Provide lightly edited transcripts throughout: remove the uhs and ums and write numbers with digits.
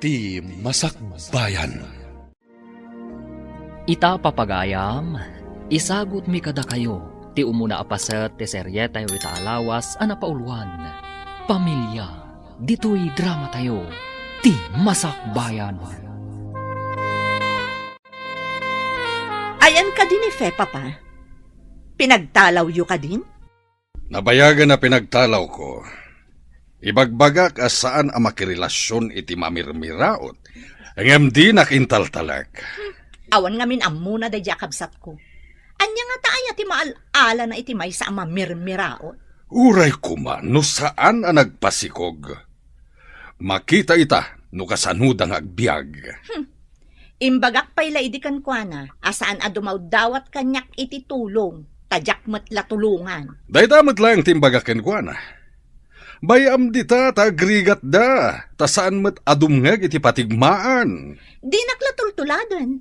Ti Masakbayan. Ita papagayam, isagot mi kada kayo, ti umuna apaset ti serye tayo ita alawas ana pauluan. Pamilya, dito'y drama tayo, ti Masakbayan. Ayan ka din Fe, Papa. Pinagtalaw yu ka din? Nabayagan na pinagtalaw ko. Ibagbagak as saan ang makirelasyon iti mamirmiraot. Ang di nakintaltalak. Awan ngamin amuna da jakabsat ko. Anya nga taaya ti maal-ala na iti may sa mamirmiraot. Uray kuman, no saan ang nagpasikog? Makita ita, no kasanudang agbiag. Imbagak pa'y laidikan kwa na, asaan adumaw dawat kanyak iti tulong, tadyak matla tulungan. Daydamot lang timbagakin ko na. Bayam dita tagrigat da, tasaan mat adumngag iti patigmaan. Di naklatultuladan.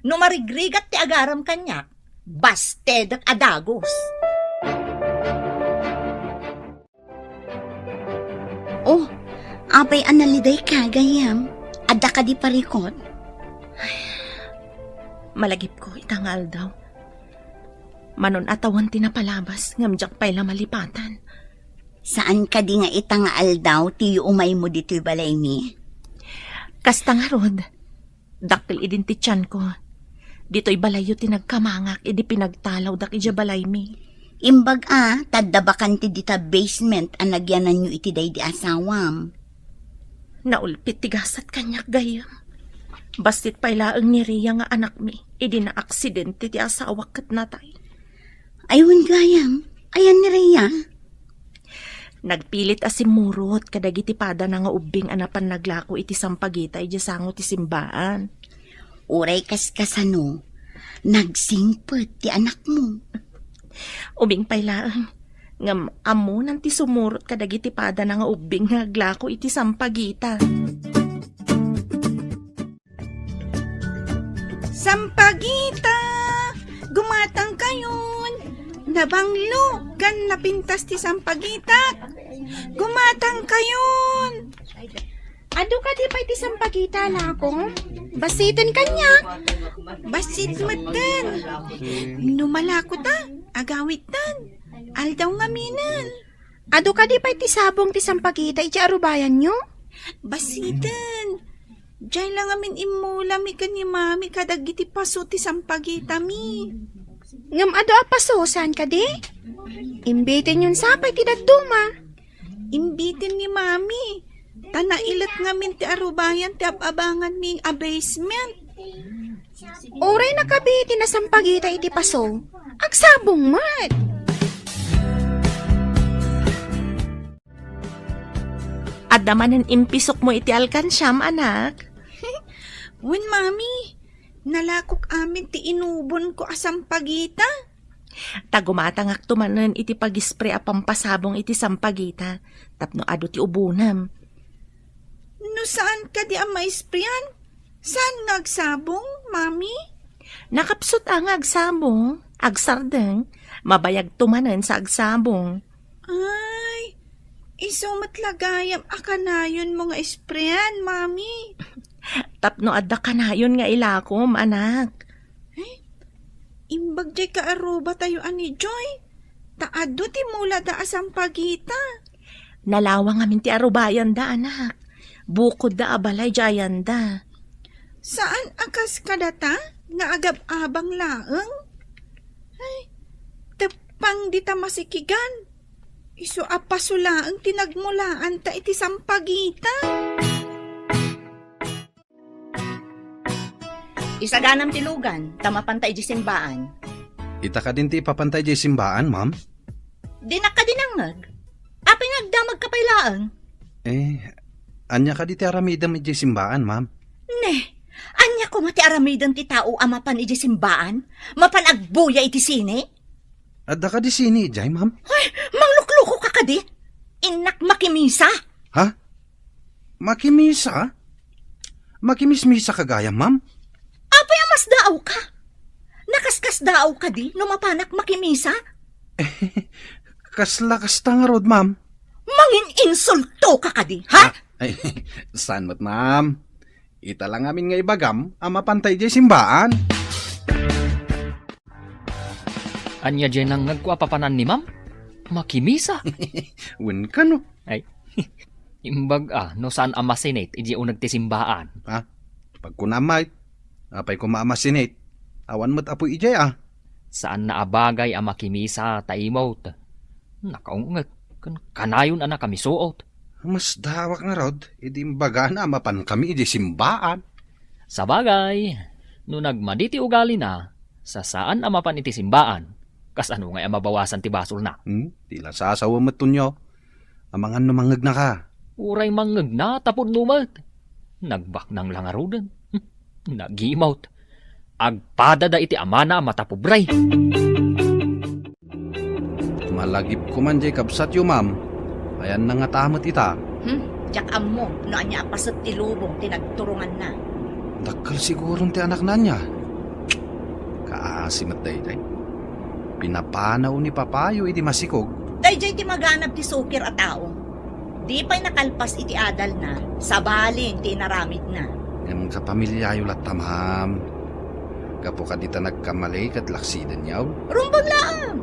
No marigrigat ti agaram kanyak, basted at adagos. Oh, apay analiday ka, gayam. Adda ka di parikot. Malagip ko, itangal daw. Manon atawan tinapalabas, ngamjak pa'y lamalipatan. Saan ka di nga itangaal daw, ti umay mo dito'y balay mi? Kasta nga rod, daktil idintityan ko. Dito'y balayo tinagkamangak, idi pinagtalaw dak ija balay mi. Imbag tadabakan ti dita basement ang nagyanan nyo iti day di asawam. Naulpit tigasat kanyak gayam. Bastit pa'y laang ni Rhea nga anak mi, idi na aksidente ti asawak kat natay. Ayun gayam, ayan ni Rhea. Nagpilit asimurot kadagiti pada na nga ubing anapan naglako iti sampagita iti sango ti simbaan. Uray kaskasano, nagsingpet ti anak mo. Ubing pa'y laang, ngam amo nanti sumurot kadagiti pada na nga ubing naglako iti sampagita. Sampagita! Gumatang kayon! Nabanglo, kan napintas ti sampagita! Gumatang kayon! Ado ka di pa iti sampagita lako? Basitin kanya. Basit matan! Numalako ta, agawit tan! Aldaw nga minan! Ado ka di pa iti sabong ti sampagita iti arubayan nyo? Basitan! Diyay lang amin imula mi ka ni mami kadagiti paso ti sampagita mi. Ngam ado apaso, saan ka di? Imbitin yun sapay ti daduma. Imbitin ni mami. Tanailat ngamin ti arubayan ti ababangan mi abasement. Oray nakabiti na sampagita iti paso. Agsabong mat. At naman ang impisok mo iti alkansyam, anak. Wen mami, nalakok amin ti inubon ko asampagita. Tagumatangak tumanan iti pagispre a pampasabong iti sampagita. Tapno ado ti ubunam. No saan ka di ang maispriyan? Saan nagsabong, mami? Nakapsot ang agsabong, agsardeng, mabayag tumanan sa agsabong. Ay, isumatlagayam akanayon mo nga ispriyan, mami. Tapno adda kanayon nga ilakom, anak. Imbag jay ka aruba tayo ani Joy. Taado ti mula da asampagita. Nalawang amin ti arubayan da, anak. Bukod da abalay jayan da. Saan akas kadata? Nga agab-abang laeng? Ay, tepang di ta masikigan. Iso apasulaang tinagmulaan ta iti sampagita. Isaganam tilugan, tamapantay di simbaan. Ita ka din ti papantay di simbaan, ma'am? Di nakadinangag. Apay nagdamag kapaylaang. Anya ka di ti aramidam di simbaan, ma'am? Ne, anya ko mati aramidan ti tao amapan iti simbaan? Mapan agbuya iti sine? Adda ka di sini, jay, ma'am? Ay, manglukluko ka kadi? Inak makimisa? Ha? Makimisa? Makimismisa ka gaya, ma'am? Apay amas daaw ka? Nakaskas daaw ka di no mapanak makimisa? Kaslakas nga rod, ma'am. Mangin insulto ka kadi, ha? Ay, saan mo't, ma'am? Ita lang amin nga ibagam, mapantay di simbaan. Anya dyan ang nagkwapapanan ni ma'am? Makimisa. Wen ka no. Imbag no saan amasinate, iji unag tisimbaan. Pag kunamay, apay ko maamasinate. Awan mo't apoy ijay Saan na abagay ang makimisa taimot? Nakaungat, kanayon ana kami suot. Mas dawak nga rod, idi imbaga na mapan kami iji simbaan. Sa bagay, no nagmaditi ugali na, sa saan amapan iti simbaan, kas ano nga mabawasan ti basol na. Tila sasawa mo't tunyo. Amangan numangag na ka. Uray mangag na tapod numat. Nagbak ng langarudan. Nagimot. Agpadada iti amana matapubray. Malagip ko man jay kabsat yo ma'am. Ayan na nga tamot ita. Diyak mo, no anya apasot ti lubong, tinagturungan na. Dakkel sigurong ti anak na niya. Kaasimat day. Pinapanaw ni papayo iti masikog. Dayjay ti maganap ti sukir at tao. Di pa'y nakalpas iti adal na, sabalin ti naramid na. Ngam ka pamilyayo lat tamam. Kapo ka dita nagkamalay kat laksidan yaw. Rumbang laang.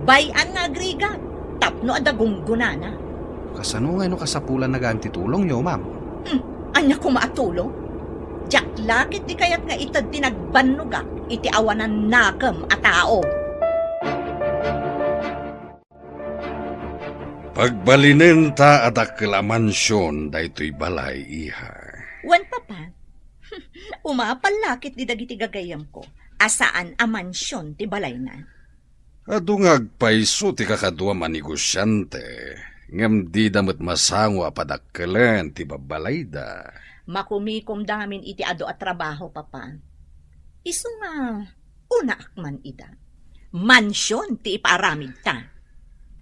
Bayan nga agrigat. Tapno adagunguna na. Kasano nga no kasapulan na ganti tulong nyo, ma'am? Anya ko maatulong? Diyak lakit di kayat nga itad tinagbanugak iti awanan nakam a tao. Pagbalinin ta adak la mansyon daytoy balay iha. Wan papa. Umapalakit di dagiti gagayam ko. Asaan a mansyon ti balay na. Adungag paiso ti kakadwa manigosyante. Ngam di damat masangwa padakkelan ti babalay da. Makumikom damin iti ado at trabaho, papa. Isu nga, una akman ida. Mansyon ti iparamid ta.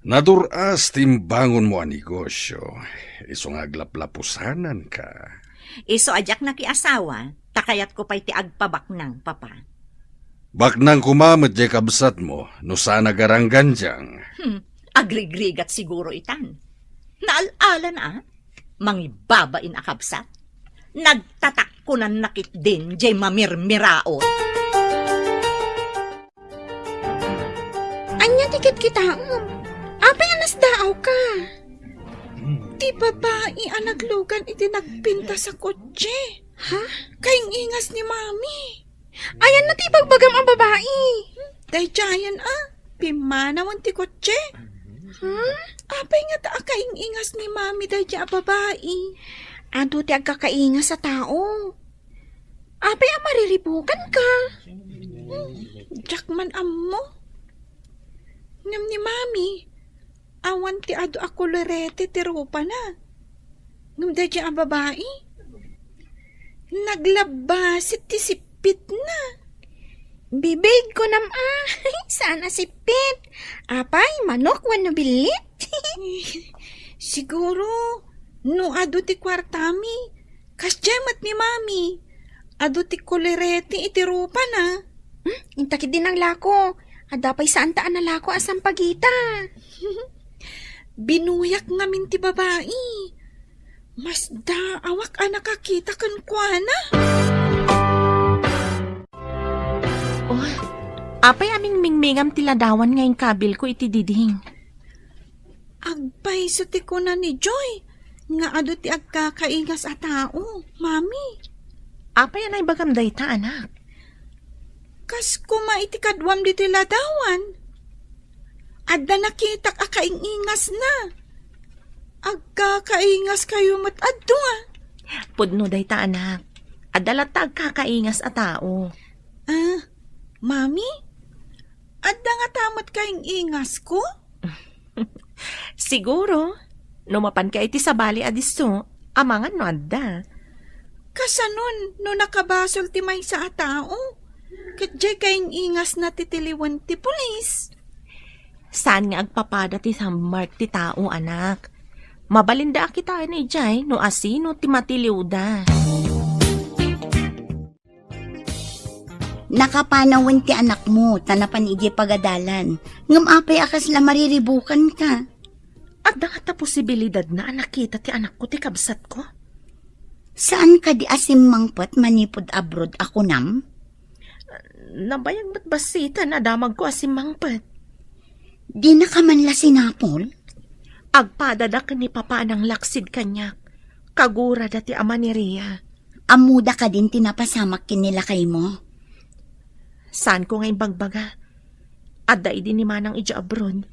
Naduras timbangon mo ang negosyo. Iso nga aglaplapusanan ka. Iso ajak na kiasawa, takayat ko pa'y ti agpabaknang, papa. Baknang kumamit jay kabsat mo, no sana garanggan diyang. Agrigrigat siguro itan. Naalala na, mangibabain akabsat. Nagtatak ko na nakit din jay mamirmiraot. Anya tikit kita, apay anas daaw ka. Ti babae ang naglugan iti nagpinta sa kotse. Ha? Kaing ingas ni mami. Ayan na ti pagbagam ang babae. Dayjayan pimanawan ti kotse. Apay nga ta kaing ingas ni mami dayja babae. Ado ti agkakainga sa tao. Apay ang mariribukan ka. Jakman ammo. Ngam ni mami. Awan ti ado ako lorete ti rupa na. Ngam dayja ang babae. Naglabasit ti sipit na. Bibig ko sana sipit. Apay, manok wano bilit. Siguro, no ado ti kwartami. Kasyamat ni mami. Ado ti kolerete iti rupa na. Intakid din ang lako. Adapay saan taan na lako asang pagita. Binuyak ngamin ti babae. Mas daawak nakakita kan kuana. Apay aming mingmingam tiladawan ngayong kabil ko iti diding. Agpay sa ti ko na ni Joy. Nga ado ti agkakaingas a tao, mami. Apay anay bagam dayta, anak. Kas kuma iti kadwam di tiladawan. Adda nakitak akaingas na. Agkakaingas kayo mat adto Pudno dayta, anak. Adalata agkakaingas a tao. Mami? Adda nga tamat kaing ingas ko? Siguro, numapan ka iti sabali adiso, amangan no adda. Kasanon no nakabasol ti may sa tao? Katjay kaing ingas na titiliwan ti pulis. Saan nga agpapada ti sammark ti tao, anak? Mabalinda kita ni Jay no asino ti matiliw da. Nakapanawan ti anak mo, tanapan iji pagadalan. Ngam apay akas la mariribukan ka. At nga ta posibilidad na nakita ti anak ko ti kabsat ko. Saan ka di asimmangpot manipod abroad ako nam? Nabayang ba't basita na damag ko asimangpet? Di na ka man la sinapol? Agpadadak ni papa ng laksid kanyak. Kagura dati ama ni Rhea. Amuda ka din tinapasamak kinila kay mo. Saan ko ngayon bagbaga? Adda idi ni manang ija abroad.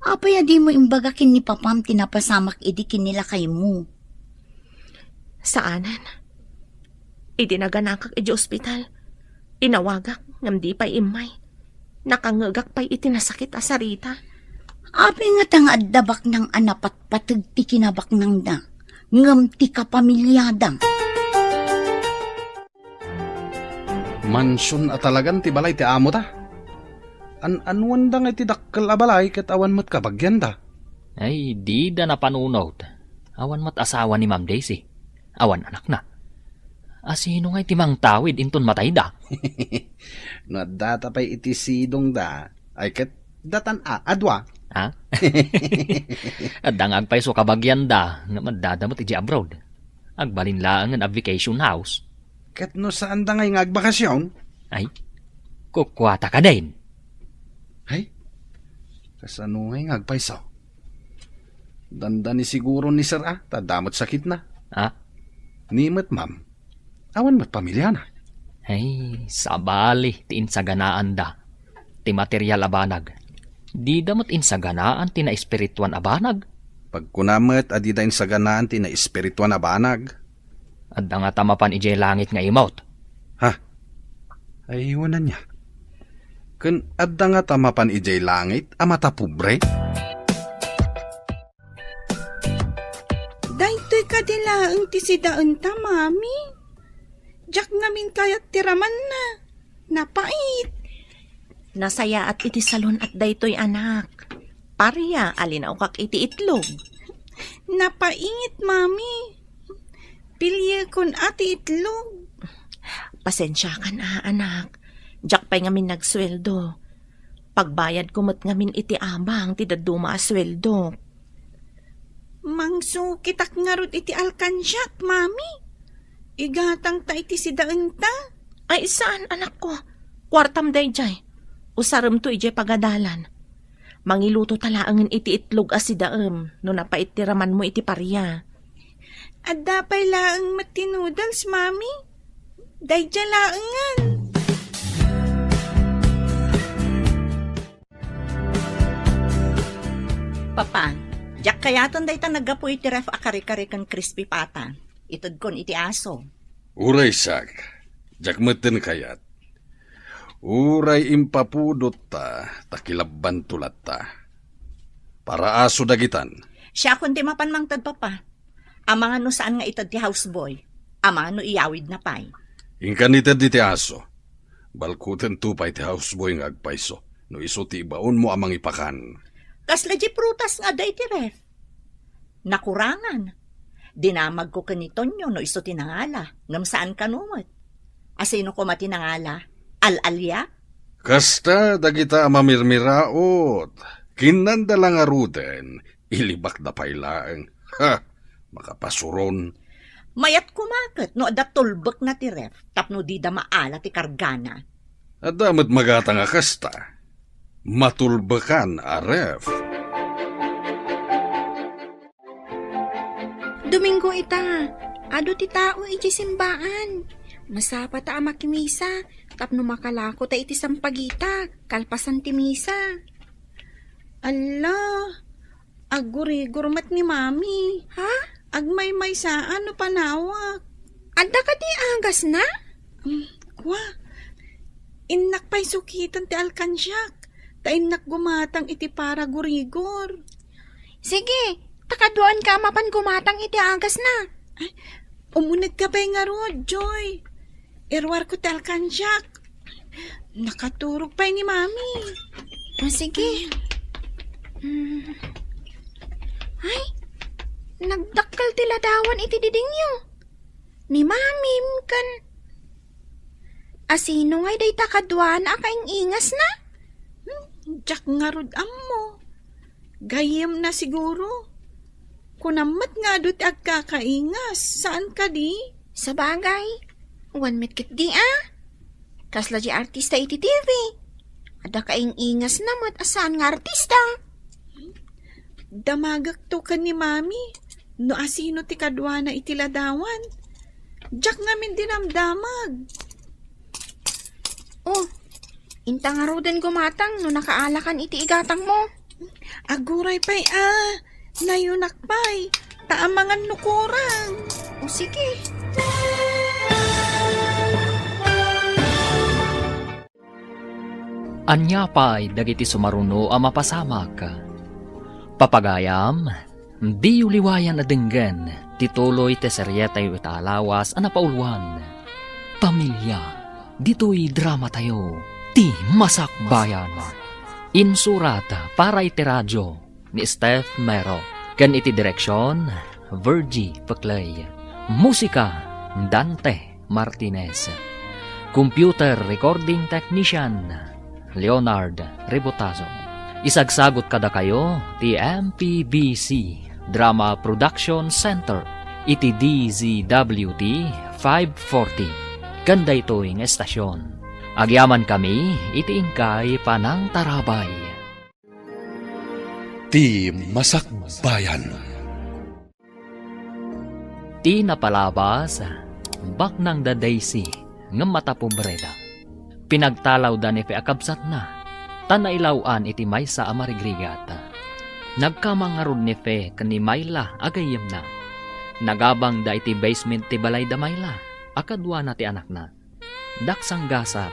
Apaya di mo imbaga kin ni papam tinapasamak idi kinila kay mo. Saanan? Idi naganakak iji ospital. Inawagak ngam di pa'y imay. Nakangagak pa'y itinasakit asarita. Api nga tanga addabak ng anapat patag ti kinabak ng da. Ngam ti kapamilyadang. Mansyon at talagan ti balay ti amo ta. Anwan da nga ti dakkel a balay ket awan mat kabagyan da. Ay, di da napanunod. Awan mat asawa ni Ma'am Daisy. Awan anak na. Asino nga'y timang tawid inton matay da? No data pa'y itisidong da. Ay ket datan adwa. Ha? At dangag pa'y so kabagyan da nga madadamot iji abroad. Agbalinlaan nga vacation house. Ket no saan da ngay ngagbakasyon? Ay, kukwata ka din. Ay, kasano ngay ngagpaisaw? Danda ni siguro ni Sir tadamot sakit na. Ha? Nimet ma'am, awan mat pamilya na. Ay, sabali ti insaganaan da. Ti material abanag. Di damot insaganaan ti na espirituan abanag. Pagkunamet adidain sa ganaan ti na espirituan na banag. At nga tamapan ijay langit nga imot. Ha? Ay iwanan niya. Kun adda nga tamapan ijay langit amata pobre. Daytoy kadilaang ti sidaan ta, mami. Jak ngamin kayat tiraman na. Napait. Nasaya at iti salon at daytoy anak. Parya, alinaw kak iti itlog. Napaingit, mami. Pilye kon ati itlog. Pasensya ka na, anak. Jak pa'y ngamin nagsweldo. Pagbayad kumot ngamin iti abang, ti daduma asweldo. Mangso kitak nga rod iti alkansyak, mami. Igatang ta iti sidaan ta. Ay, saan, anak ko? Kwartam day jay. Usaram to ijay pagadalan. Mangiluto talaangan iti itlog asidaem, no napaitiraman mo iti parya. At dapay laang matinudals, mami. Dayja laangan. Papa, jak kayaton day ta nagapu iti ref akari-kari kan crispy pata. Itod kon iti aso. Uray sak, jak meten kayat. Uray impapudot ta, takilaban tulat ta. Para aso dagitan. Siya kundi mapanmangtad, papa. Amang ano saan nga itod ti houseboy. Amang ano iyawid na pay. Inkanitad di ti aso. Balkuten tupay ti houseboy nga agpaiso. No iso ti ibaon mo amang ipakan. Kasla di prutas nga day ti ref. Nakurangan. Dinamag ko kanitonyo no iso tinangala. Ngam saan kanumot. Asino ko matinangala? Al-alya? Kasta dagita mamirmiraot. Kinandala nga ruden. Ilibak da pailaeng. Ha! Makapasuron. Mayat kumakot no ada tulbek na ti ref. Tapno di da maala ti kargana. At damat magata nga kasta. Matulbakan a ref. Domingo ita, ado ti tao iti simbaan. Masapa ta makimisa, tapno makalako ta iti sampagita, kalpasan ti misa. Ala, aguri-gurmat ni mami. Ha? Agmay-may saan no panawak. Adda ka ti agas na? Kwa, inak pa'y sukitan ti alkansyak. Ta inak gumatang iti para gurigor. Sige, takaduan ka mapan gumatang iti agas na. Umunag ka pa'y nga rod, Joy. Irwar ko ti alkansyak. Nakaturog pa'y ni mami. O sige. Ay, nagdakkel ti ladawan iti didingyo. Ni mami kan. Asino ngay day takaduan akaing ingas na? Jak nga rod ammo. Gayem na siguro. Kunamat nga do't agkakaingas. Saan ka di? Sa bagay, one metkit di Kasla di artista iti TV. Ada kaing ingas namat asaan nga artista. Damagak to ka ni mami. No asino ti kadwa na itiladawan. Jack ngamin dinamdamag. Oh, intang arudan gumatang no nakaalakan iti igatang mo. Aguray pa'y nayunak pa'y. Taamangan nukurang. O sige. Anya pa'y dagiti sumaruno a mapasamak. Papagayam, di uliwayan adenggen, tituloy te seryetay itaalawas a napauluan. Pamilya, dito'y drama tayo, ti Masak Bayan. Insurat para iti radyo ni Steph Mero, kan iti direksyon, Virgie Peclay. Musika, Dante Martinez. Computer recording technician, Leonard Rebotazo. Isagsagot kada kayo ti MPBC Drama Production Center iti DZWT 540 kanda ito'y estasyon. Agyaman kami iti ingkay Panang Tarabay. Ti Masak Bayan. Ti napalabas baknang da Daisy ngem mata pobreda. Pinagtalaw da ni Feakabsat na, tanailawan iti maysa a marigrigat. Nagkamangarod ni Fe kani Mayla agayem na. Nagabang da iti basement ti balay da Mayla, akadwa na ti anak na. Daksang gasat,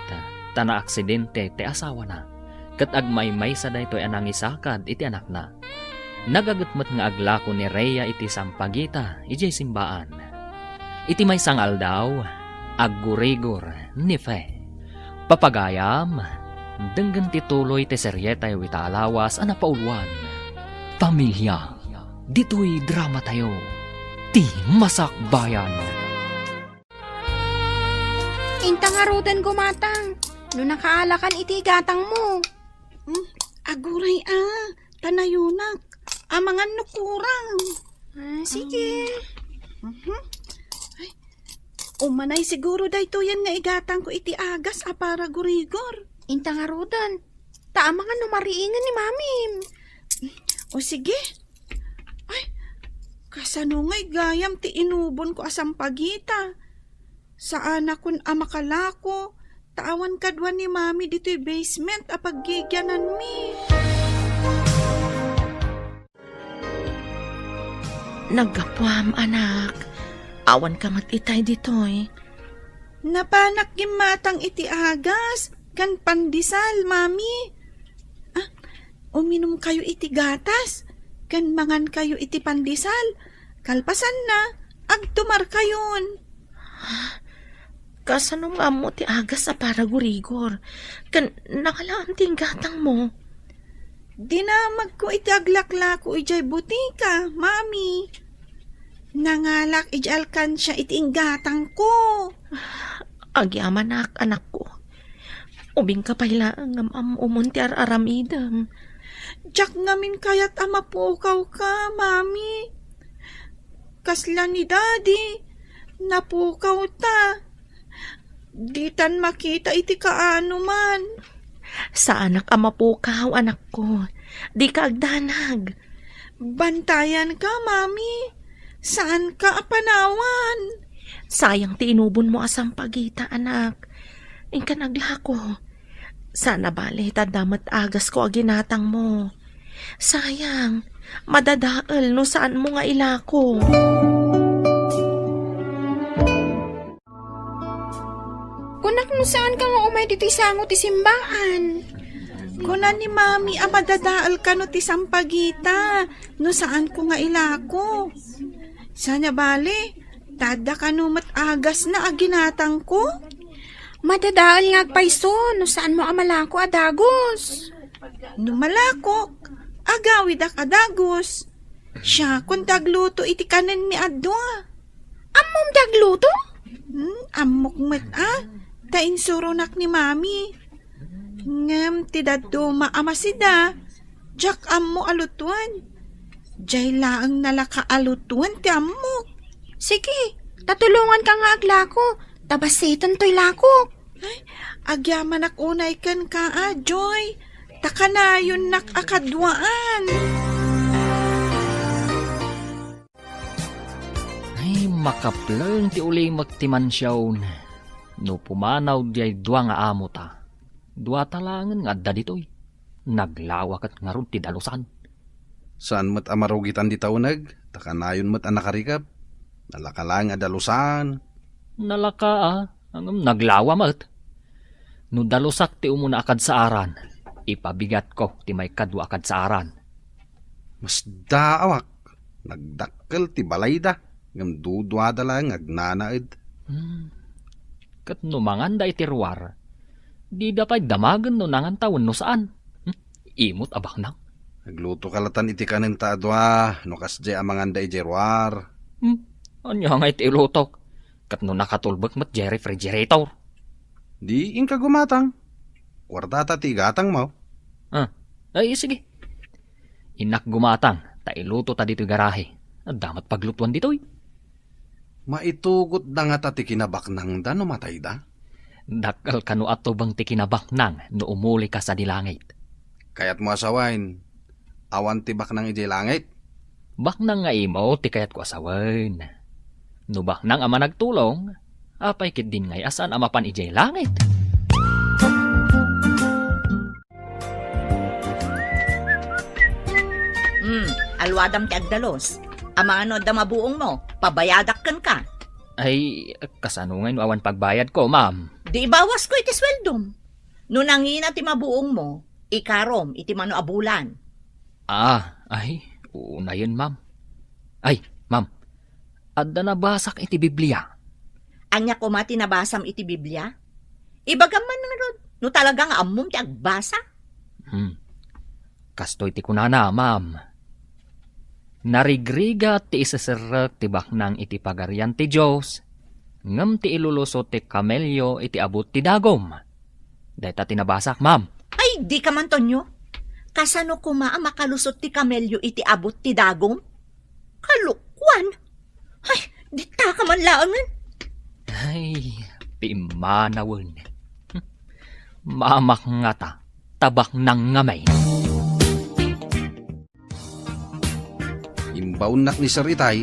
tana aksidente ti asawa na. Kat agmay maysa da ito'y anang isakad iti anak na. Nagagatmat nga aglako ni Rhea iti sampagita, iti simbaan. Iti maysang aldaw, aggurigor ni Fe. Papagayam, denggan tituloy ti seryetay itaalawas a napauluan. Pamilya, dito'y drama tayo, ti Masak Bayan. Intang arudan gumatang no nakaalakan iti igatang mo. Aguray tanayunak. Amangan nukurang. Sige. Umanay siguro dayto yan nga igatang ko iti agas para gurigor. Intang arudan. Taamangan no mariingan ni mami. O sige. Ay, kasano nga'y gayam ti inubon ko asang pagita. Saan akon amakalako, taawan kadwa ni mami dito'y basement apaggigyanan mi. Naggapuam, anak. Awan ka matitay ditoy. Napanak gimatang iti agas, kan pandisal, mami. Uminom kayo iti gatas, kan mangan kayo iti pandisal. Kalpasan na, agtumar kayon. Kasano nga mo ti agas sa paragurigor? Kan nakalaan ting gatang mo. Dinamag ko iti aglakla ko ijay butika, mami. Nangalak iti alkansya iti inggatang ko. Agyaman anak ko. Ubing ka pala ang umunti aramidam. Diyak ngamin kaya't amapukaw ka, mami. Kasla ni daddy, napukaw ta. Ditan makita iti kaano man. Sa anak amapukaw, anak ko. Di ka agdanag. Bantayan ka, mami. Saan ka apanawan? Sayang ti inubon mo asang pagita, anak. Ingka naglako. Sana bali tadamat agas ko aginatang mo. Sayang, madadaal no saan mo nga ilako. Kunak no saan ka nga umay dito isango ti simbaan. Kunan ni mami amadadaal ka no ti sampagita. No saan ko nga ilako. Sana bali, tada ka no agas na aginatang ko. Madadaal nga agpaiso no saan mo amalako adagos. Numalako, agawid akadagos. Siya kung dagluto iti kanan mi adwa. Amom dagluto? Amok met tainsurunak ni mami. Ngem ti daddo maamasida. Jak ammo alutuan. Jay laang nalaka alutuan ti amok. Sige, Tatulungan ka nga aglako. Tabasitan to'y lako. Agyaman ak unay kan ka, Joy. Takanayon nak akadwaan. Ay, makaplang ti uli magtimansyaw. No pumanaw di ay dua nga amo ta. Dua talangan nga adda ditoy. Naglawak at nga ron ti dalusan. Saan mat amarugitan di taunag? Takanayon mat ang nakarikap. Nalakalang adalusan. Nalaka ang naglawa mat. No dalusak ti umuna akad sa aran. Ipabigat ko ti may kadwa akad sa aran. Mas daawak. Nagdakkel ti balayda. Ngam dudwada lang agnanaid. Kat numangan da iti ruwar. Di dapay damagan no nangan taon no saan. Imot abak nang. Nagluto kalatan iti kanin taadwa. No kasjay amangan da ijerwar. Anya nga iti ilutok. Kat no nakatulbak mat di refrigerator. Di ing kagumatang. Kwartata ti gatang mo. Ay sige. Inak gumatang. Ta iluto ta dito garahe. Damat paglutuan ditoy. Maitugot na nga ti kinabaknang da no matay da. Dakal kanu ato bang ti kinabaknang no umuli ka sa dilangit. Kayat mo asawain. Awan ti baknang ijay langit. Baknang nga imo ti kayat ko asawan. No baknang ama nagtulong, apay kit din ngay asan amapan ijay langit. Alwadam ti agdalos. Amano da mabuong mo, pabayadak ka. Ay, kasanungay no awan pagbayad ko, ma'am. Di bawas ko iti sweldom. No nangina ti mabuong mo, ikarom iti mano abulan. Ay, una yun, ma'am. Ay, ma'am, adda nabasak iti Biblia. Anya ko mati nabasam iti Biblia? Ibagam man nga ron, no talagang amom ti agbasa. Kastoy ti kunana, ma'am. Narigriga ti isaserek ti baknang iti pagarian ti Diyos, ngem ti ilulusot ti kamelyo iti abot ti dagom. Dahita tinabasak, ma'am. Ay, di ka man tonyo. Kasano kuma ang makalusot ti kamelyo iti abot ti dagom? Kalukwan. Ay, di ta ka man laangan. Ay, pimanawon. Mamak nga ta, tabak ng ngamay. Imbaw nak ni Sir Itay,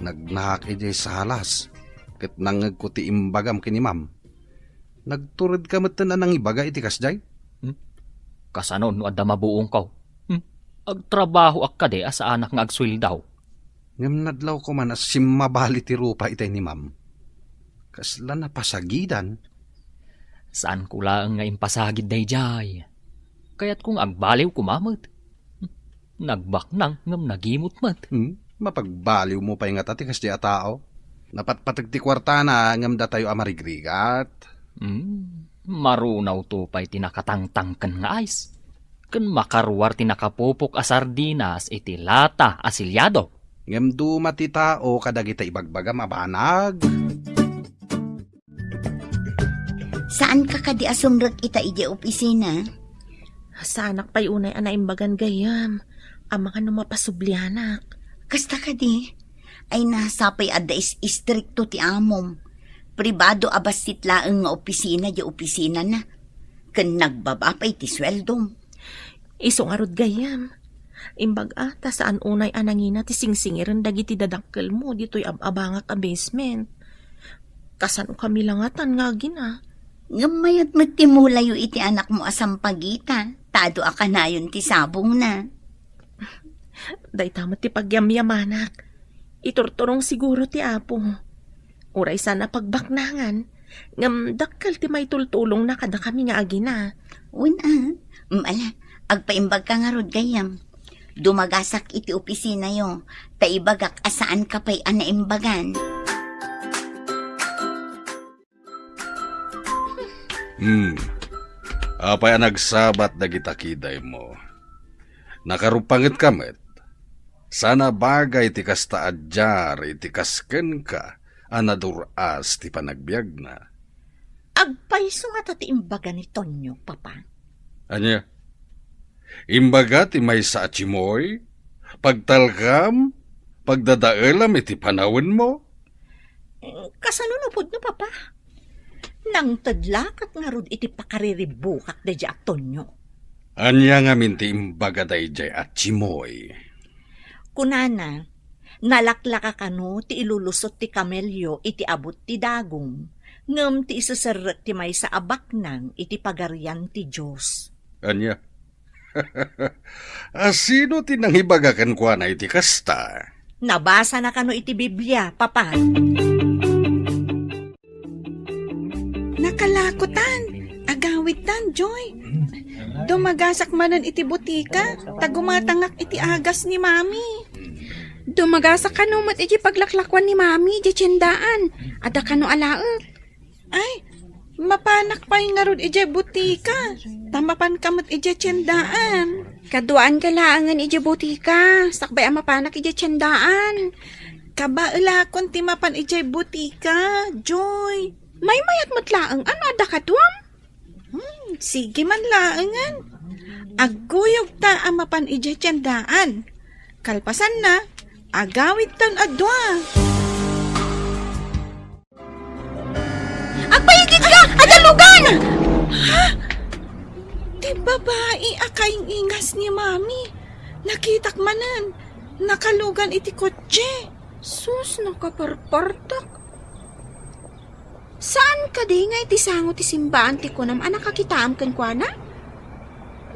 nagnahak ijay sa halas, kat nangag ko ti imbagam kini ma'am. Nagturid ka matan ang ibaga iti kasjay? Kasano no adda mabuong ko? Agtrabaho akkade asa anak nga agswil daw. Ngam nadlaw ko man as simabali ti rupa itay ni ma'am. Kasla na pasagidan. Saan ko lang nga impasagid day jay? Kaya't kung agbaliw kumamot. Nagbaknang ngam nagimot mat. Mapagbaliw mo pa yung atati kasdi a tao. Napatpatag ti kwarta na ngam da tayo amarigrigat. Marunaw to pa'y tinakatangtangkan nga ice. Kan makarwar tinakapupok a sardinas iti lata asilyado. Ngam dumati tao kadagita ibagbaga mabanag. Saan ka kadi asumrek ita ije opisina? Sa anak pa'y unay anaimbagan gayam. Ang mga numapasublianak. Kasta kadi, ay nasapay adda istrikto ti amom. Pribado abas titlaeng nga opisina di opisina na. Kan nagbabapay ti sweldom. Isong arod gayam. Imbag ata saan unay anangina ti singsingiran dagiti dadakkel mo dito'y abangak a basement. Kasano kami langatan nga gina. Ngamayat magtimulayo iti anak mo asam pagita. Tado akanayon ti sabong na. Day tamat ti pagyamyamanak. Iturturong siguro ti apo. Uray sana pagbaknangan. Ngam dakkal ti may tultulong na kada kami nga agina. Una, agpaimbag ka nga rod gayam. Dumagasak iti opisina yo. Taibagak asaan ka pa'y anaimbagan. Apay nagsabat dagita kiday mo. Nakarupangit kamet. Sana bagay ti kasta adjar iti kasken ka anaduras ti panagbiag na. Agpaiso nga ti imbaga ni Tonyo, papa. Anya? Imbaga ti may sa achimoy? Pagtalkam? Pagdadaelam iti panawin mo? Kasanunupod no, papa? Nang tadlakat nga rod iti pakariribukak da di Antonio. Anya nga minti imbaga dayjay at chimoy. Kunana, nalaklaka kano ti ilulusot ti kamelyo iti abot ti dagom, ngem ti isasaret ti may sa abaknang iti pagarian ti Diyos. Anya? Sino tinanghibagakan kwa na iti kasta? Nabasa na kano iti Biblia, papa. Nakalakutan, agawitan, Joy. Dumagasak manan iti butika, tagumatangak iti agas ni Mami. Dumagasa ka no mat iti paglaklakwan ni Mami, di tiyendaan. Ada ka no alaot. Ay, mapanak pa yung narod iti butika. Tamapan kamot iti tiyendaan. Kaduaan ka laangan iti butika. Sakbay ang mapanak iti tiyendaan. Kabailakon ti mapan iti butika, Joy. May mayat mo't laang, ano ada ka duam? Sige man laangan. Aguyog ta ang mapan iti tiyendaan. Kalpasan na, agawid tan adwa. Agpayigit ka! Adalugan! Ti babae akaing ingas ni Mami. Nakitak manan. Nakalugan iti kotse. Sus, nakaparpartak. Saan ka di nga iti sango ti simbaan ti kunam anak kakitaam kan kwa na?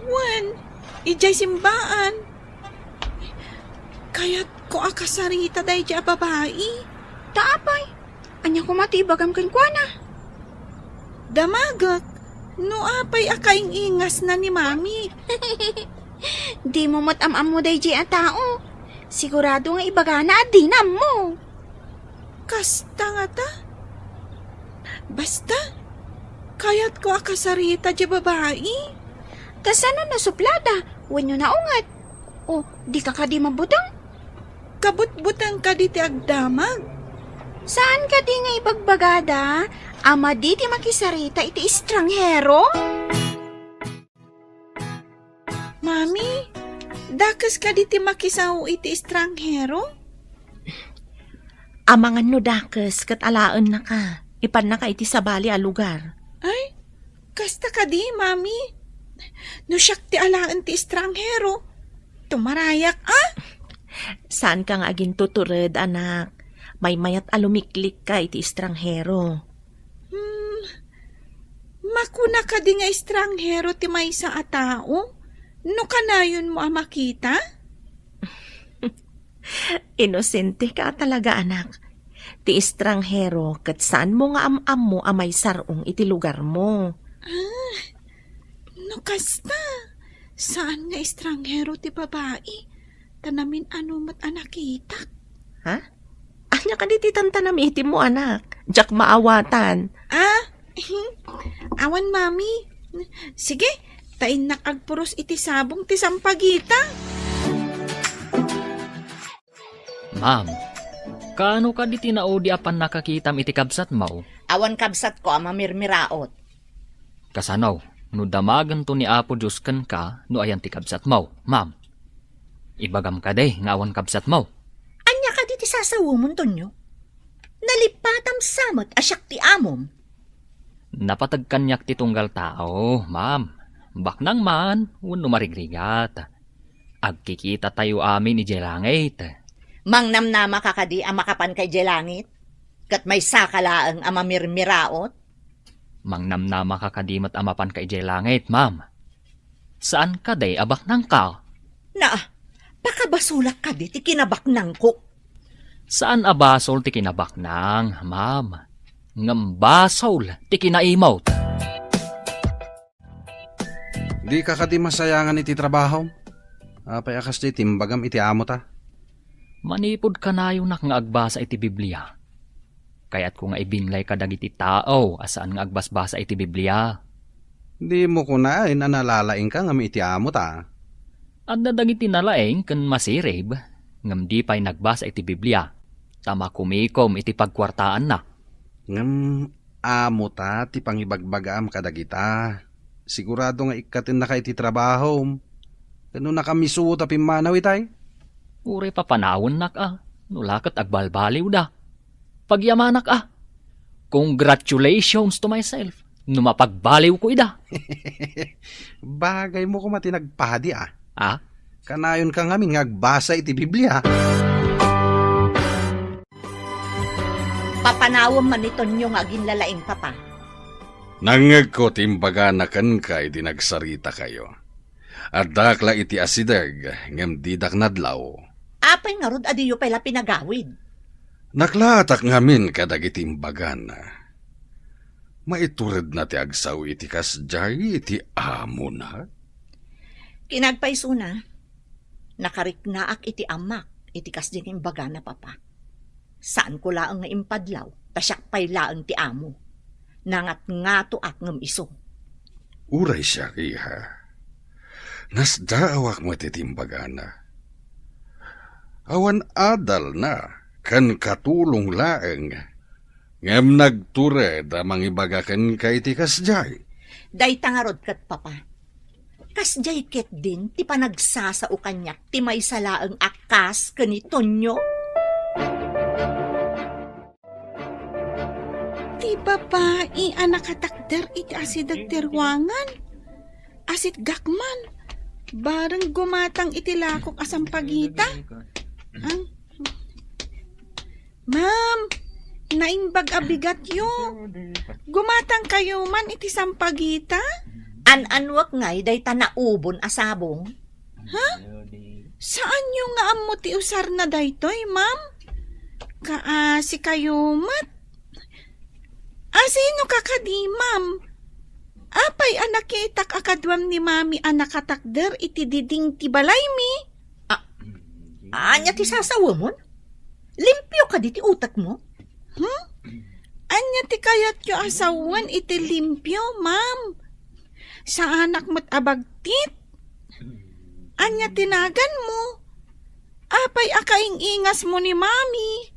Wan, ijay simbaan. Kaya't ko akasarita day di babae. Taapay, anya ko matibagam kan kwa na? Damagak, no apay akaing ingas na ni Mami. Di mo matam-am mo day di a tao. Sigurado nga ibaga na adinam mo. Kasta nga ta. Basta, kaya't ko akasarita di babae. Kasano na suplada, wenyo na ungat. O, di ka di mabutang? Kabut-butang ka di ti agdamag. Saan ka di nga ibagbagada? Ama di ti makisarita iti estranghero? Mami, dakas ka di ti makisaw iti estranghero? Amangan no dakes kat alaan na ka. Ipan na ka iti sabali a lugar. Ay, kasta ka di, Mami. No siyak ti alaan ti estranghero. Tumarayak, Saan ka nga aging tutured, anak? May mayat alumiklik ka iti estranghero. Makuna ka di nga estranghero ti may sa a tao? No kanayon mo a makita? Inosente ka talaga, anak. Ti estranghero kat saan mo nga am-am mo amay sarong iti lugar mo. No kasta, saan nga estranghero ti babae? Tanamin ano mat anakitak. Ha? Anya ka di ti tantanam iti mo, anak. Diyak maawatan. Awan, Mami. Sige, tain nakagpuros iti sabong ti sampagita. Ma'am, kaano ka di tinao di apan nakakitam iti kabsat mo? Awan kabsat ko ang mamirmiraot. Kasanaw, no damagan to ni Apo Diyos ken ka, no ayan ti kabsat mo, ma'am. Ibagam ka day, nga awan kabsat mo. Anya ka di ti sasawumon to nyo? Nalipatam samot asyak ti amom. Napatagkanyak ti tunggal tao, ma'am. Baknang man, wano marigrigat. Agkikita tayo amin ni Jelangit. Mangnamnama ka kadi ang makapan kay Jelangit? Kat may sakalaang ang mamirmiraot? Mangnamnama ka kadimat amapan kay Jelangit, ma'am. Saan ka day abak nang ka? Na, pakabasulak ka di ti kinabaknang ko. Saan abasol ti kinabak nang, ma'am? Ngambasol ti kinaimot. Di ka di masayangan iti trabaho. Apay akas di timbagam iti amo ta. Manipod ka na yung nga agbasa iti Biblia. Kaya't kung nga ibinlay ka dagiti tao, asaan nga agbasbasa iti Biblia. Di mo kunain analalaing ka ngam iti amo ta. At dadagiti nalaeng kan masirib, ngam di pa'y nagbasa iti Biblia. Tama kumikom iti pagkwartaan na. Ngam amo ta ti pangibagbagaam kadagita. Sigurado nga ikatin na ka iti trabaho. Kano nakamisuo ta pimanaw itay? Uri papanawon nak nulakat agbalbaliw da. Pagyamanak Congratulations to myself. Numapagbaliw ko ida. Bagay mo ko matinagpadi Ah? Kanayon ka ngamin ngagbasa iti Biblia. Papanawam man ito nyo nga ginlalaing papa. Nangag ko timbaga na kan ka iti nagsarita kayo. At dakla iti asidag ngem didak nadlaw. Apay nga rod adiyo pala pinagawid. Naklatak ngamin kadag itimbaga na. Maiturid na ti agsaw iti kasjay iti amo na. Kinagpaiso na, nakariknaak iti amak, iti kasding imbaga na papa. Saan ko laang nga impadlaw, tasyak pay laang ti amo. Nangat nga to ak ngam iso. Uray siya iha. Nasdaawak mo titimbaga na. Awan adal na, kan katulong laeng. Ngem nagtured amang ibagakan kay ti kasjay. Day tangarod kat papa. Kasjay ket din, ti panagsasao kanyak, ti may salaang akas kanitonyo. Ti babae anak katakder iti asidag terwangan. Asit gakman. Bareng gumatang iti lakok asam pagita. Ma'am, naimbag abigat yo. Gumatang kayo man iti sampagita? An-anwak ngay, day tanaubon asabong. Saan nyo nga amo ti usar na daytoy, ma'am? Kaasi kayo mat. Sino kakadi, ma'am? Apay anak itak akadwam ni mami anak katakder iti diding ti balay mi. Anya ti sasawa mo? Limpyo ka di ti utak mo? Anya ti kayat yo asawan iti limpyo, ma'am. Sa anak mo't abagtit. Anya tinagan mo. Apay akaing ingas mo ni mami.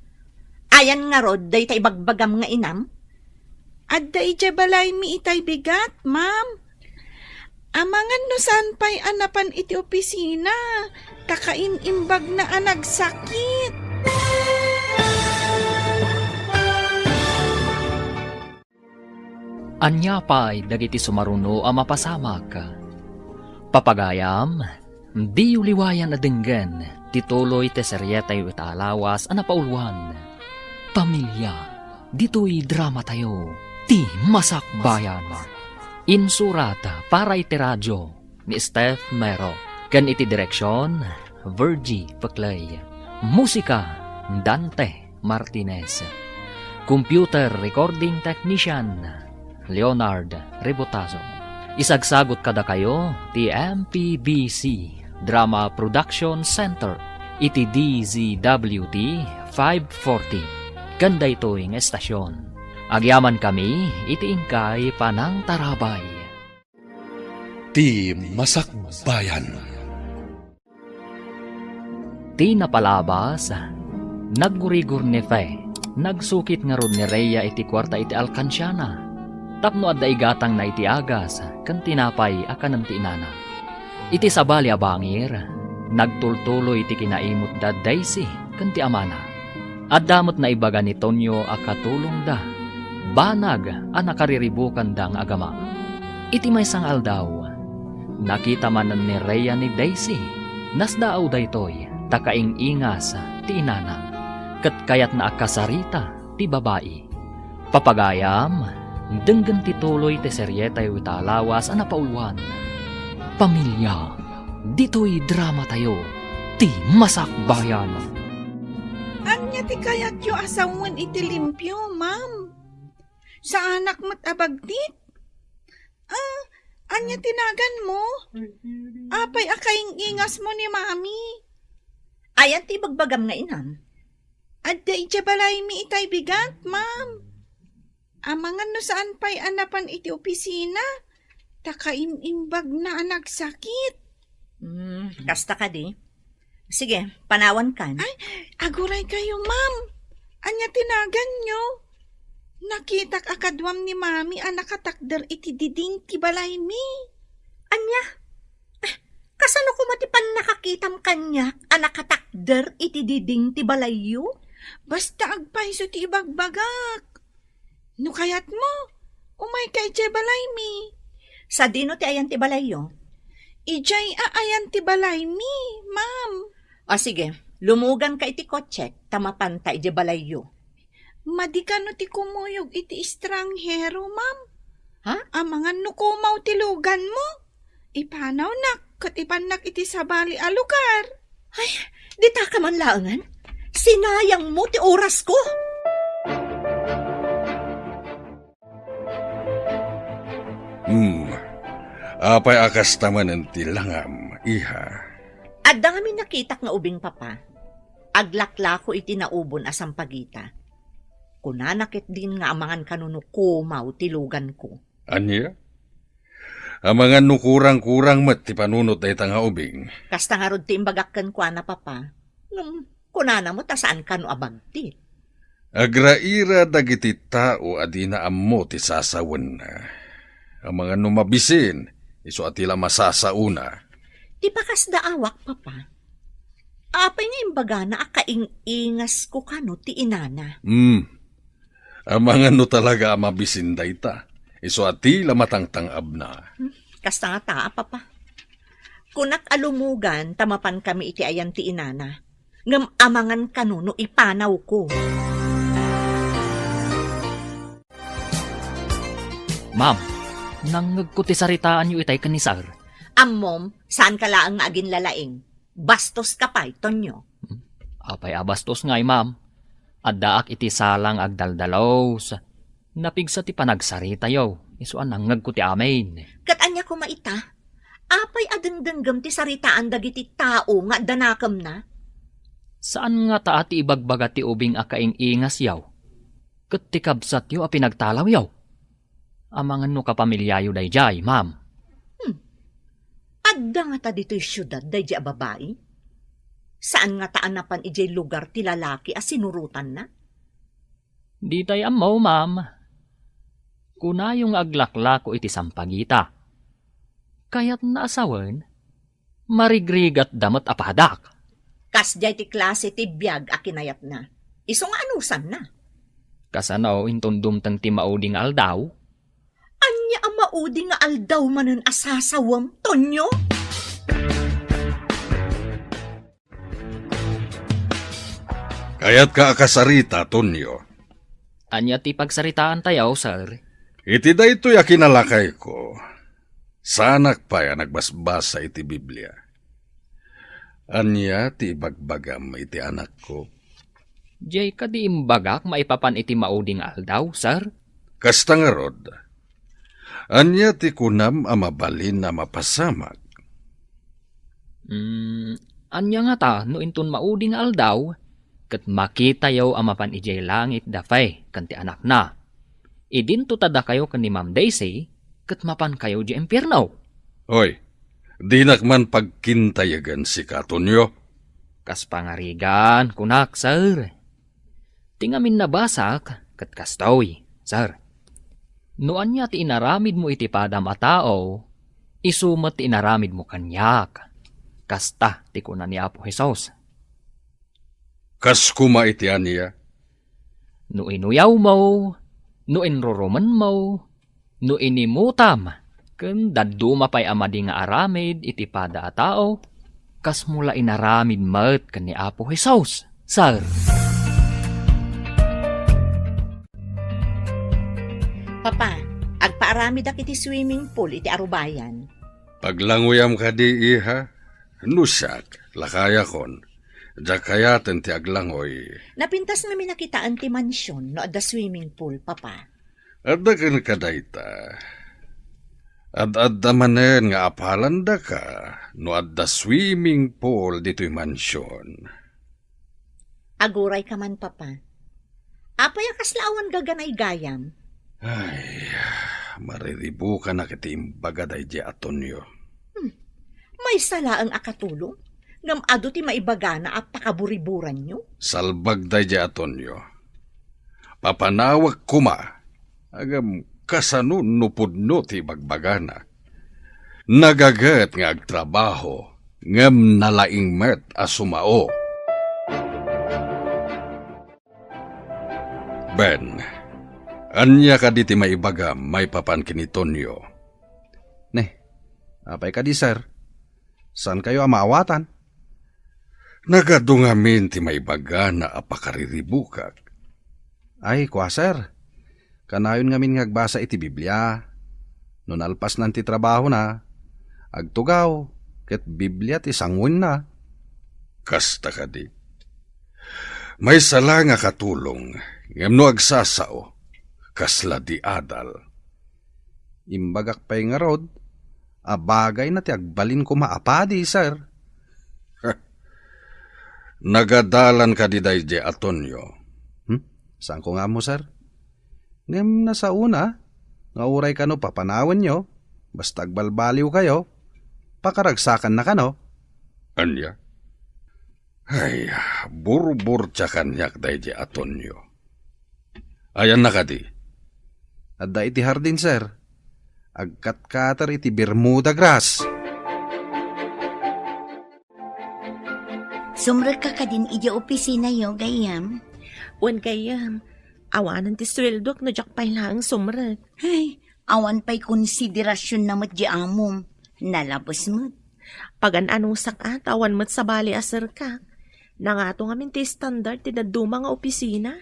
Ayan nga rod, day tay bagbagam nga inam. Adda ije balay mi itay bigat, ma'am. Amangan no saan pa'y anapan iti opisina. Takain imbag na anagsakit. Anya pa'y dagiti sumaruno a mapasamak. Papagayam, di uliwayan na dinggan, tituloy te seryetay witaalawas a napauluan. Pamilya, dito'y drama tayo, ti masakbayan. Insurata para iti radyo ni Steph Mero. Kan iti direksyon, Virgie Paclay. Musika, Dante Martinez. Computer recording technician, Leonard Rebotazo. Isagsagot kada kayo, ti MPBC Drama Production Center, iti DZWT 540. Ganda ito yung estasyon. Agyaman kami, iti ingkay panang tarabay. Ti Masakbayan. Ti napalabas, naggurigur ni Fe, nagsukit nga rod ni Rhea iti kwarta iti alkansyana. Tapno adda igatang na iti agas, kan tinapay akan ng tinana. Iti sabali abangir, nagtultuloy iti kinaimot da Daisy, kan ti amana. Adamot na ibaga ni Tonyo akatulong da, banag ang nakariribukan dang agama. Iti may sangal daw, nakita man ni Rhea ni Daisy, nasdaaw daytoy, takaing ingas ti inana, kat kayat na akasarita ti babae. Papagayam, denggan tituloy ti seryetay witaalawas a napauluan. Pamilya, dito'y drama tayo, ti masakbayan. Anya ti kayat yo asawan iti limpyo, ma'am. Sa anak mo't abagtit. Anya tinagan mo. Apay akaing ingas mo ni mami. Ayan ti bagbagam nga inam. Adda ije balay mi itay bigat, ma'am. Amangan no saan pa'y anapan iti opisina. Takaimimbag na anak sakit. Kasta ka di. Sige, panawan kan. Ay, aguray kayo, ma'am. Anya tinagan nyo. Nakitak akadwam ni mami anak katakder iti diding ti balay mi. Anya? Kasano ko matipan nakakitam kanya anak katakder iti diding ti balayo? Basta agpay so ti ibagbagak. No kayat mo, umay kay Ije balay mi. Sa dino ti ayan ti balayo. Ijay aayan ti balay mi, ma'am. O sige, lumugan ka iti kotse, tamapanta iti balayo. Madika no ti kumuyog iti estranghero, ma'am. Ha? Amangan no kumaw ti lugan mo. Ipanaw nak, kat ipanak iti sabali a lugar. Ay, di ta ka man laangan. Sinayang mo ti oras ko. Apay akas taman ang tilangam, iha. At dami nakitak nga ubing papa. Aglakla ko iti naubon asang pagita. Kunanakit din nga amangan kanuno kumaw tilugan ko. Anya? Amangan no kurang-kurang mat ti panunot ay tanga ubing. Kasta nga rod ti imbagakkan ko na papa. Kunana mo ta saan ka no abagti. Agraira dagiti tao adina ammo ti sasawen na. Amangan no mabisin, iso atila masasauna. Di pa kas daawak papa. Apay nga imbaga na akaing-ingas ko kano ti inana. Amangan no talaga mabisin dayta. Iso atila matangtangab na. Kasta nga taa, papa. Kunak alumugan, tamapan kami iti ayan ti inana. Ngam amangan kanuno ipanaw ko. Ma'am, nangag ko ti saritaan yu itay kanisar. Ammom, saan ka laang nga agin lalaing? Bastos ka pa, Tonyo. Apay abastos ngay, ma'am. Addaak iti salang agdaldalaw sa napigsa ti panagsarita yaw. Isuan nangag ko ti amin. Katanya ko maita, apay adengdenggam ti saritaan dagiti tao nga danakam na. Saan nga taati ibagbaga ti ubing akaing-ingas yaw? Kat ti kabsat yaw a pinagtalaw yaw. Amangan no kapamilyayo dayjay, ma'am. Adda nga ta dito'y syudad dayjay a babae. Saan nga taanapan ijay lugar ti lalaki a sinurutan na? Di tay amaw, ma'am. Kunayong aglakla ko iti sampagita. Kaya't naasawan, marigrigat damot apadak. Kas jay ti klase ti biyag a kinayat na. Iso nga anusan na. Kasanaw intundum tang ti mauding aldaw. Anya ang maudi nga aldaw manen asasawam, Tonyo? Kaya't ka akasarita, Tonyo. Anya ti pagsaritaan tayaw, sir. Iti da ito'y akinalakay ko. Sanak pa ya nagbasbasa iti Biblia. Anya ti bagbagam iti anak ko. Jay ka di imbagak maipapan iti mauding aldaw, sir? Kasta nga rod. Anya ti kunam a mabalin na mapasamak. Anya nga ta, no intun mauding aldaw, kat makita yaw amapan ijay langit dafay, kanti anak na. Idinto tada kayo kan ni Ma'am Daisy, kat mapan kayo di impyerno. Oy, di nakman pagkintayagan si Katonyo. Kas pangarigan, kunak, sir. Tingamin nabasak, kat kastoy, sir. Noan niya ti inaramid mo iti padam a tao, isumat ti inaramid mo kanyak. Kasta ti kunan ni Apo Jesus. Kas kuma iti aniya. No inuyaw mo, no inroroman mo, no inimutam, ken daduma pa'y amadi nga aramid iti pada a tao, kas mula inaramid mat ken ni Apo Jesus, sir. Papa, agpaaramid ak iti swimming pool iti arubayan. Paglanguyam ka di iha, nusak, lakaya kon. Dakayaten ti aglangoy. Napintas namin nakitaan ti mansyon no adda swimming pool, papa. Adda ka kadayta. Adda manen nga apalanda ka no adda swimming pool dito'y mansyon. Aguray ka man, papa. Apay akaslawan gaganay gayam. Ay, mariribu ka na kiti imbaga day di Atonyo. May sala ang akatulong. Ngam ado ti maibagana at pakaburiburan nyo. Salbag day di Atonyo. Papanawag kuma. Agam kasano nupudno ti bagbagana. Nagagat nga agtrabaho. Ngam nalaing met asumao. Ben, anya ka di ti maibaga may papan kini Tonyo. Neh, apay ka di, sir? Saan kayo amaawatan? Nagadungamin ti maibaga na apakariribukak. Ay, kwa, sir. Kanayon ngamin ngagbasa iti Biblia. Nun alpas nan ti trabaho na, agtugaw, ket Biblia ti sangwin na. Kasta ka di. May sala nga katulong, ngamno agsasao, kasla di adal. Imbagak pa'y nga rod, abagay na ti agbalin ko maapadi, sir. Nagadalan ka di dayje Atonyo. Saan ko nga mo, sir? Ngem na sa una, nga uray ka no papanawan nyo, basta agbalbaliw kayo, pakaragsakan na ka no. Anya? Ay, burbur tsa kanyak dayje Atonyo. Ayan na ka di. Adda iti hardin, sir. Agkat-katar iti Bermuda grass. Sumrag ka din ija opisina yo, gayam. Wan kayam, awanan ti sweldo no jak pay lang sumrag. Ay, awan pa'y konsiderasyon na di amom. Nalabos mo. Pagan anong sakat, awan mat sa bali aser ka. Nangato ngamin ti standard ti daduma nga opisina.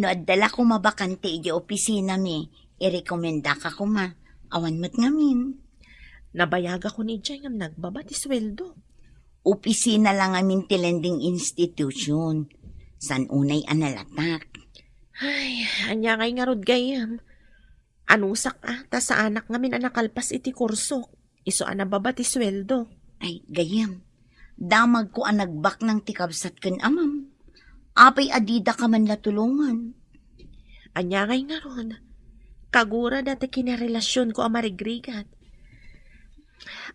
No adala ko mabakante ija opisina mi, irekomenda ka ko ma. Awan mo't ngamin. Nabayaga ko ni Jay ngam nagbaba ti sweldo. Opisina lang amin ti lending institution. San unay analatak. Ay, anya kay nga rod gayam. Anong sakata sa anak ngamin anakalpas iti kursok. Iso anababa ti sweldo. Ay, gayam. Damag ko ang nagbak ng tikabsat kan amam. Apay adida ka man latulungan. Anya kay nga rod. Kagura dati kinarelasyon ko ang marigrigat.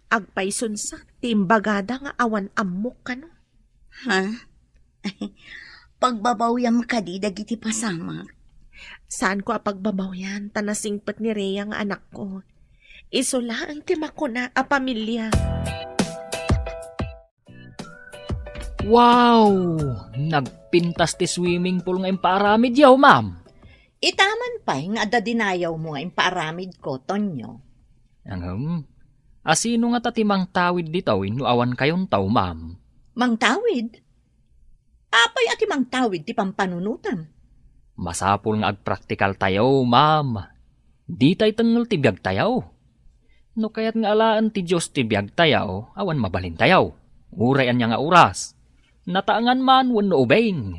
Agpayson sa timbagada nga awan amok ka no. Ha? Pagbabawyam ka di dagiti pasama. Saan ko apagbabaw yan? Tanasingpat ni Rhea nga anak ko. Isula ang timak ko na a pamilya. Wow! Nagpintas ti swimming pool nga imparamid yaw, ma'am. Itaman pa nga dadinayaw mo nga impaaramid ko, Tonyo. Asino nga tatimang tawid ditawin no awan kayon taw, ma'am? Mangtawid? Apay ati mangtawid ti pampanunutan. Masapul nga agpraktikal tayo, ma'am. Di tay tengel ti biag tayaw. No kayat nga alaan ti Diyos ti biag tayaw, awan mabalin tayaw. Urayan niya nga oras. Nataangan man wano ubeng.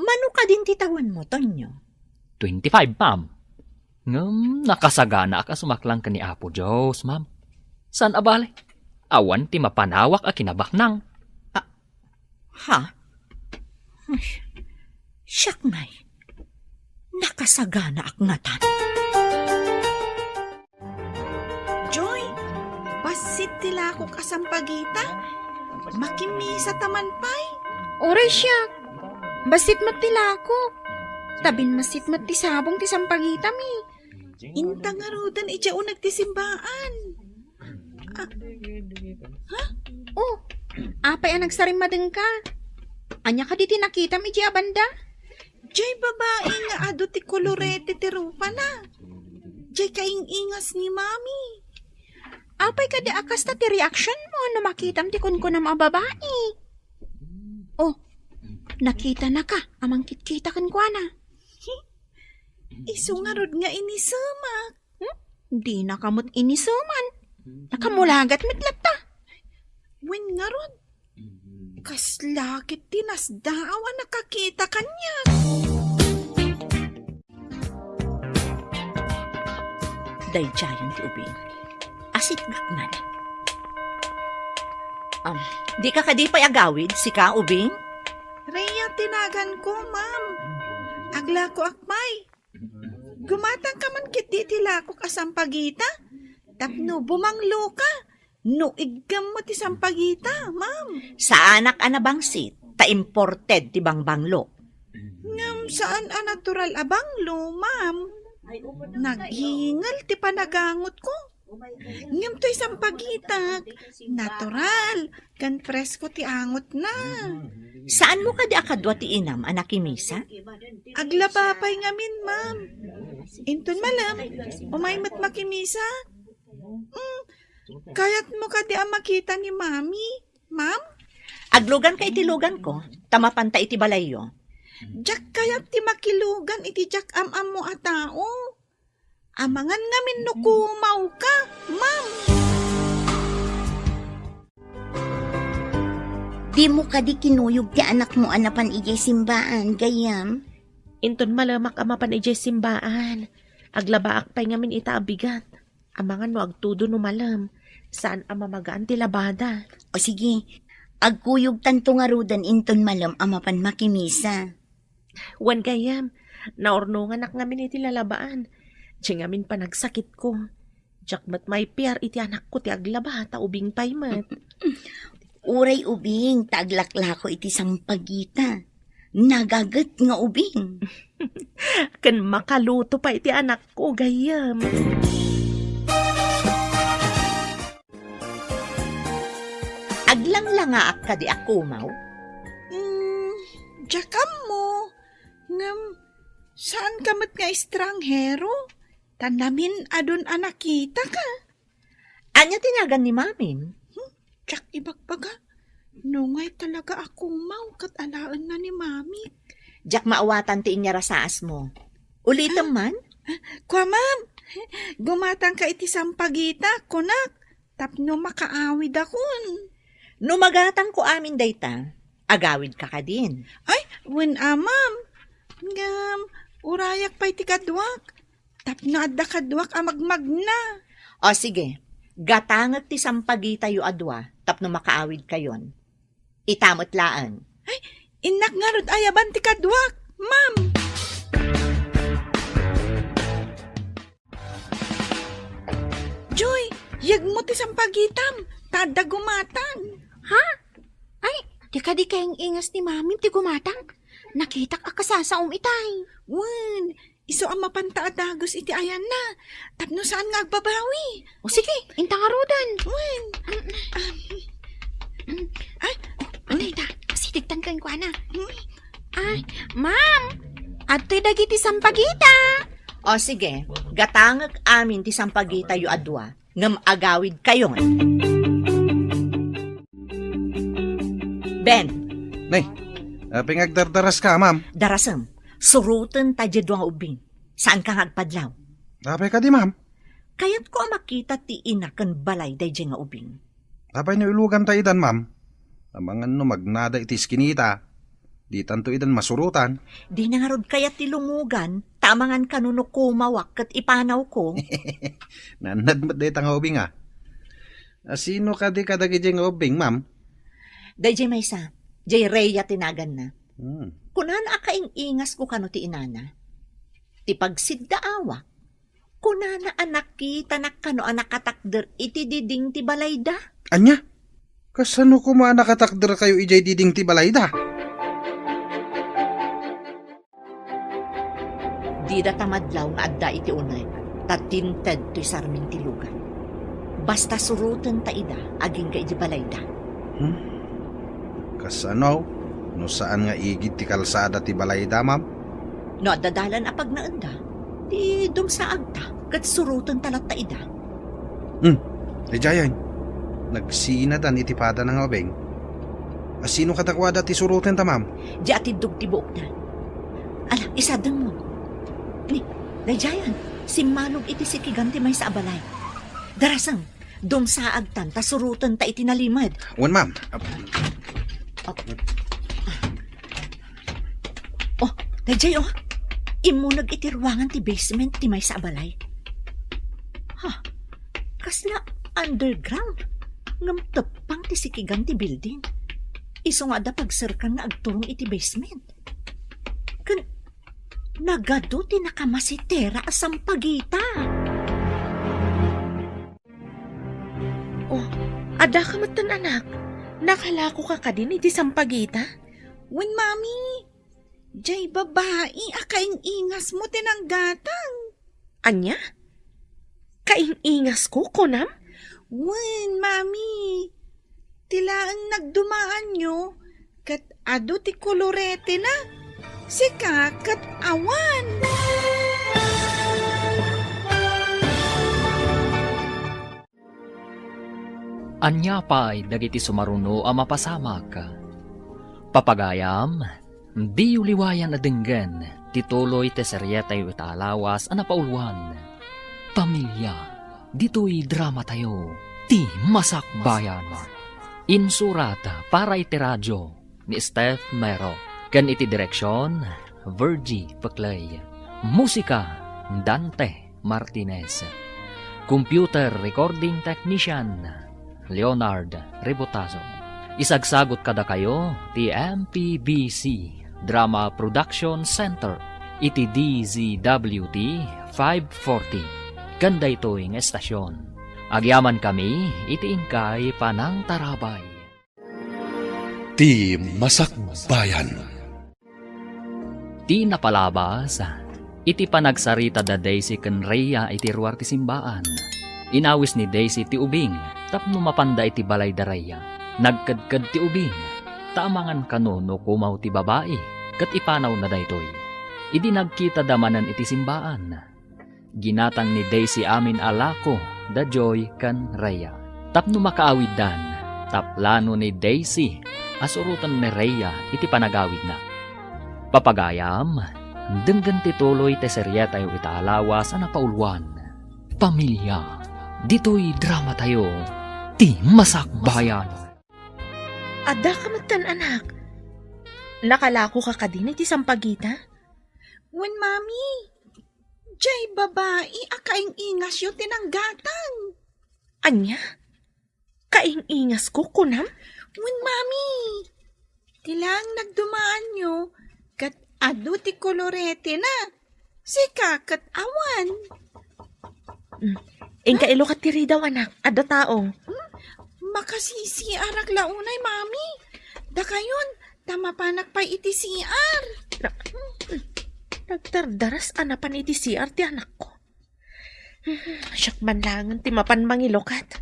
Mano ka din titawan mo, Tonyo? 25, ma'am. Nakasagana ka sumaklang ka ni Apo Diyos, ma'am. San abale? Awan ti mapanawak a kinabaknang. Ha? Siyak ngay. Nakasagana ak ngatan. Joy, basit tila ko kasampagita. Makimisa taman pay. Oray siya. Basit matila ko. Tabin masit mat ti sabong ti sampagita mi. Intang arudan ija unag ti simbaan. Oh, apay ang nagsarimadeng ka. Anya ka di tinakita mi ija banda? Jay babae nga ado ti kolorete ti rupa na. Jay kaing-ingas ni mami. Apay ka di akas ta ti reaction mo no makitam ti kun na mga babae. Oh, nakita na ka, amang kitkita kan kwa na. Isungarod nga inisamak. Di nakamot inisuman. Nakamulagat mitlata. Wen nga rod. Kaslakit tinasdaawa nakakita kanya. Day jayan ti ubing. Asit gakman. Di ka kadipay agawid, si ka ubing? Rhea, tinagan ko, ma'am. Agla ko akmay. Gumatang ka man kit di tila ko kasampagita. Tapno bumanglo ka. No igam mo ti sampagita, ma'am. Sa anak anabangsit, ta imported ti bangbanglo. Ngam saan natural abanglo, ma'am? Naghingal ti panagangot ko. Ngam to'y sampagita. Natural. Kan presko ti angot na. Saan mo kadi akadwa ti inam, anak ki Misa? Aglapapay ngamin, ma'am. Inton malam, umaymat makimisa. Kayat mo ka di ang makita ni mami, ma'am? Aglugan ka itilugan ko, tamapanta iti balayo. Jak kayat ti makilugan iti jak am mo a tao. Amangan ngamin no kumaw ka, ma'am. Di mo ka di kinuyog ti anak mo anapan ijay simbaan, gayam. Inton malamak amapan ijay simbaan. Aglabaak pa'y ngamin ita abigat. Amangan no agtudo no malam. Saan amamagaan ti labada? O sige, agkuyog tanto nga rudan inton malam amapan makimisa. Wan gayam, naornungan nak ngamin iti lalabaan. Di ngamin pa nagsakit ko. Jakmat may piar iti anak ko ti aglaba, ta ubing paymat. Uray ubing, taglaklako iti sampagita. Nagagat nga ubing. Kan makaluto pa iti anak ko, gayam. Aglang-langaak ka di akumaw? Jakam mo. Ngam, saan ka mat nga estranghero? Tanamin adon anakita ka. Anya tinagan ni mamin? Jak ibagbaga. Nungay talaga akumaw kat alaan na ni mami. Jak maawatan ti inya rasaas mo. Ulitan man? Kwa ma'am, gumatang ka iti sampagita, kunak. Tapno makaawid akon. Numagatang ko amin dayta, agawid ka ka din. Ay, when ma'am. Ngam, urayak pa iti kadwak. Tapno adda kadwak amagmag na. O sige, gatangag ti sampagita yu adwa, tapno makaawid kayon. Itamot laan. Ay, inak nga rod ayaban ti kadwak, ma'am. Joy, yag mo ti sampagitam. Tada gumatan. Ha? Ay, di ka di kayang ingas ni mami ti gumatang. Nakita ka kasasaom itay. Wan, iso ang mapanta dagos iti ayan na. Tapno saan nga agbabawi? O sige, intang arudan. Wan. Ay, Anay ta, sitigtan ka yung kuana. Ay, ma'am, ato'y dagiti sampagita. O sige, gatangag amin ti sampagita yu adwa, ngam agawid kayon. Ben, Nay, pingagdardaras ka, ma'am. darasem, surutan ta jedwang ubing. Saan ka ngagpadlaw? Tapay ka di, ma'am. Kayat ko makita ti ina kan balay day nga ubing. Tapay na ilugan ta idan, ma'am. Amangan no magnada iti skinita. Di tanto idan masurutan. Di na nga rod kayat ti lumugan, tamangan kanuno kumawak kat ipanaw ko. Nanad mo day nga ubing, ah. Sino ka di kadagi nga ubing, ma'am? Day maysa, jay Rhea tinagan na. Hmm. Kunan akaing ingas ko kano ti inana. Ti pagsiddaawak, kunana anak kita nakano anak katakder iti diding ti balayda. Anya? Kasano ko nakakatakder kayo ijay diding ti balayda? Di da tamadlaw nga adda iti unay, tatinted to'y sarming tilugan. Basta surutan ta ida, aging ka iti balayda. Kasano? No saan nga igid ti kalsada ti balayda, ma'am? No, dadalan apag naanda, di dumsaag ta, kat surutan talat ta ida. Di jayan. Nagsinadan itipada ng obeng. Sino katakwada ti surutin ta, ma'am? Di atidog ti buok na. Ala, isadang mo. Ni, dayjayan, si Manong iti sikiganti may sa abalay. Darasang, dumsaag tan, ta surutan ta iti nalimad. Wan, ma'am. Oh, dayjay oh. Imunag iti ruangan ti basement ti may sa abalay. Ha, kasla underground. Ngam tepang ti sikigan ti building. Iso nga da pagsirkan nga agturong iti basement. Kan nagado ti nakamasitera asang pagita. Oh, ada ka matan anak. Nakalako ka din iti sampagita. wan mami. Jay babae, akaing ingas mo tinanggatang. Anya? Kaingas ko, kunam? Wen, mami. Tila ang nagdumaan nyo, kat ado ti kolorete na. Sika kat awan. Anya pa'y dagiti sumaruno a mapasamak. Papagayam, di uliwayan na denggan, tituloy te seryetay italawas a napauluan. Pamilya, dito'y drama tayo, ti masakbayan. Insurata para iti radyo ni Steph Mero, kan iti direksyon, Virgie Paclay. Musika, Dante Martinez. Computer Recording Technician, Leonard Rebotazo. Isagsagot kada kayo, ti MPBC Drama Production Center, iti DZWT 540. Ganda ito'y estasyon. Agyaman kami, iti ingkay panang tarabay. Ti Masakbayan. Ti napalabas, iti panagsarita da Daisy ken Rhea iti ruar ti simbaan. Inawis ni Daisy ti ubing, tapno mapanda iti balay da Rhea. Nagkadkad ti ubing, taamangan kanono kumaw ti babae, kat ipanaw na daytoy. Idi nagkita damanan iti simbaan. Ginatang ni Daisy amin alako, da Joy kan Rhea. Tapno makaawid dan, taplano ni Daisy, asurutan ni Rhea iti panagawid na. Papagayam, denggan tituloy te seryeta yu itaalawas a napauluan. Pamilya, dito'y drama tayo, ti masakbayan. Ada ka magtan, anak. Nakalako ka kadin iti sampagita? Wen, mami. Jay babae, akaing ingas yung tinanggatan. Anya? Kaingas ko, kunam? Wen, mami. Tilang nagdumaan nyo, kat ado ti kolorete na. Sika kat awan. Ingka ilo ka tiri daw, anak. Ada tao. Makasisi arak launay, mami. Da kayon, tamapanak pa iti CR. Nagtardaras anapan iti CR ti anak ko. Siyak man langan ti mapan mangilokat.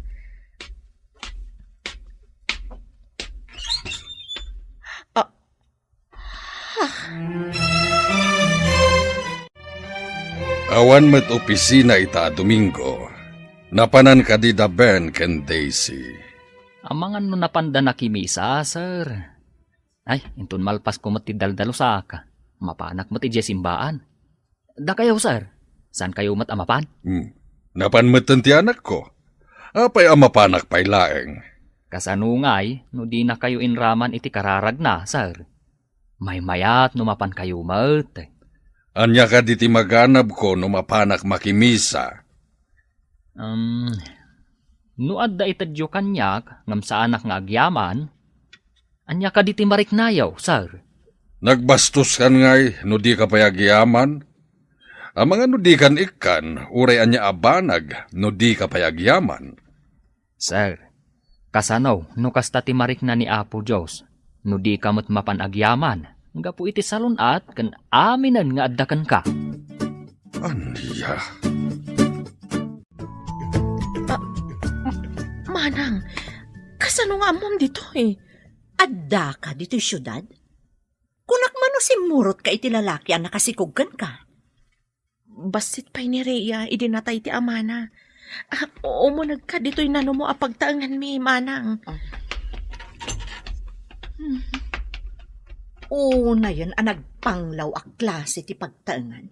Awan met opisina ita Domingo. Napanan ka di da Ben ken Daisy. Amangan no napanda na kimisa, sir. Ay, intun malpas ko mati daldalo sa ka. Mapanak mo ti simbaan. Da kayo, sir. San kayo mat amapan? Napanmatan ti anak ko. Apay amapanak pay laeng. Kasanungay, no di na kayo inraman iti kararag na, sir. May mayat no mapan kayo mat. Anya ka di ti maganab ko no mapanak makimisa. No adda itadyo kanyak, ngam sa anak nga agyaman, anya ka di ti mariknayaw, sir. Nagbastos kan ngay, no di ka payagyaman. Ang mga no di kan ikan, uray anya abanag, no di ka payagyaman. Sir, kasanaw, no kasta ti marik na ni Apo Diyos, no di kamot mapanagyaman, nga po iti salunat, kan aminan nga addakan ka. Anya? Manang, kasano nga amom dito eh? Adda ka dito syudad? Kunak mano simurot ka iti lalaki ang nakasikugkan ka. Basit pa'y ni Rhea, idinatay ti amana. Umunag ka dito'y nano mo apagtaangan mi, manang. Oo na yun, ang nagpanglaw a klase ti pagtaangan.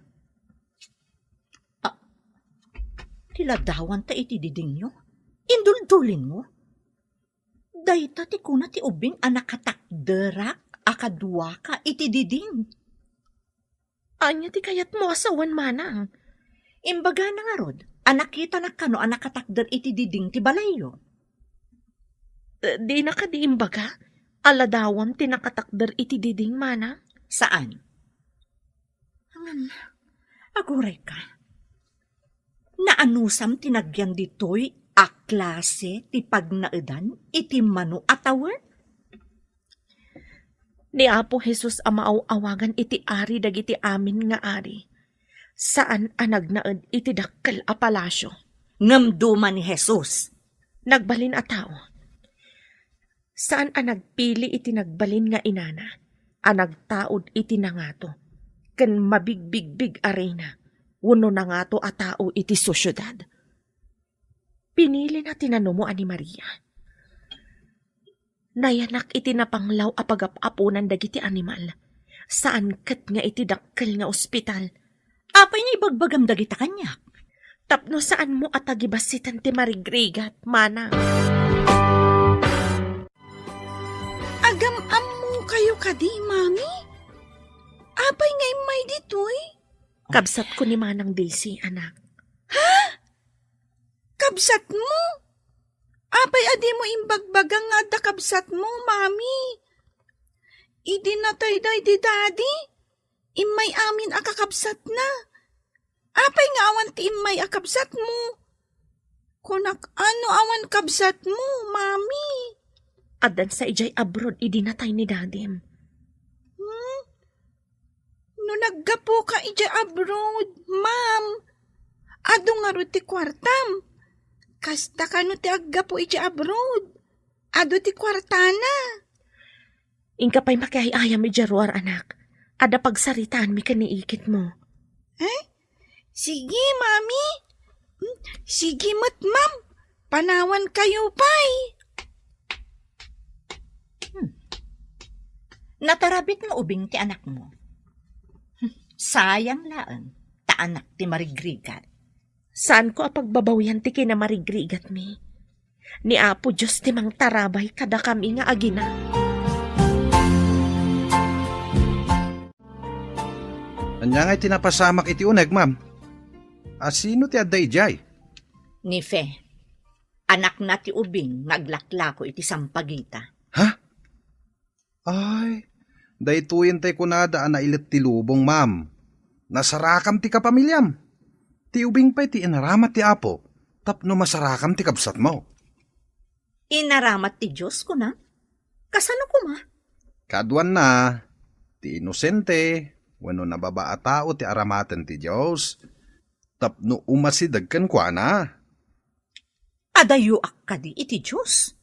Tiladawan ta iti diding nyo? Induldulin mo? Dayta ti kuna ti ubing anak katakderak, akadwa ka iti diding. Anya ti kayat mo asawan, manang. Imbaga na nga rod, anak kita na kano anak katakder iti diding ti balayo. Di na ka di imbaga? Aladawam tinakatakder iti diding, manang? Saan? Aguray ka. Naanusam tinagyan ditoy a klase ti pagnaidan iti mano atawen? Ni Apo Jesus amaaw-awagan iti ari dagiti amin nga ari. Saan anagnaed iti dakkel a palasyo. Ngamduman ni Jesus. Nagbalin a tao. Saan ang nagpili iti nagbalin nga inana? Ang nagtaod iti nangato. Ken mabigbigbig arena. Uno na nga to a tao iti sosyudad. Pinili na tinano mo ani Maria. Nayanak iti napanglaw a pagap-apunan dagiti animal. Saan ket nga iti dakkel nga ospital. Apay ni ibagbagam dagita kanyak. Tapno saan mo atagibasitan ti marigrigat, mana. Agam-am mo kayo kadi, mami? Apay nga imay ditoy? Kabsat ko ni Manang Daisy, anak. Kabsat mo? Apay adi mo imbagbagang nga da kabsat mo, mami. Idi na tay day di daddy. Imay amin akakabsat na. Apay nga awan ti imay akabsat mo. Kunak ano awan kabsat mo, mami. Adan sa ijay abroad, idinatay ni dadim. No naggapo ka ija abroad, ma'am. Ado nga ro ti kwartam. Kasta ka no ti aggapo ija abroad. Ado ti kwartana. Ingka pa'y makiayayam ija roar, anak. Ada pagsaritaan mi kaniikit mo. Sige, mami. Sige, ma'am. Panawan kayo, pay. Natarabit nga ubing ti anak mo. Sayang laan, ta anak ti marigrigat. Saan ko apagbabawian ti kinamarigrigat mi? Ni Apo Diyos ti mang tarabay kada kami nga agina. Anya nga tinapasamak iti uneg, ma'am. Sino ti adday jay? Ni Fe, anak na ti ubing naglaklako iti sampagita. Ha? Ay, daytoyen tay kunada na ilit ti lubong, ma'am. Nasarakam ti kapamilyam. Ti ubing pa'y ti inaramat ti Apo, tapno masarakam ti kabsat mo. Inaramat ti Diyos ko na. Kasano ko ma? Kaduan na, ti inosente, wano nababa a tao ti aramaten ti Diyos, tapno umasidag kan kwa na. Adayo akkadi iti Diyos.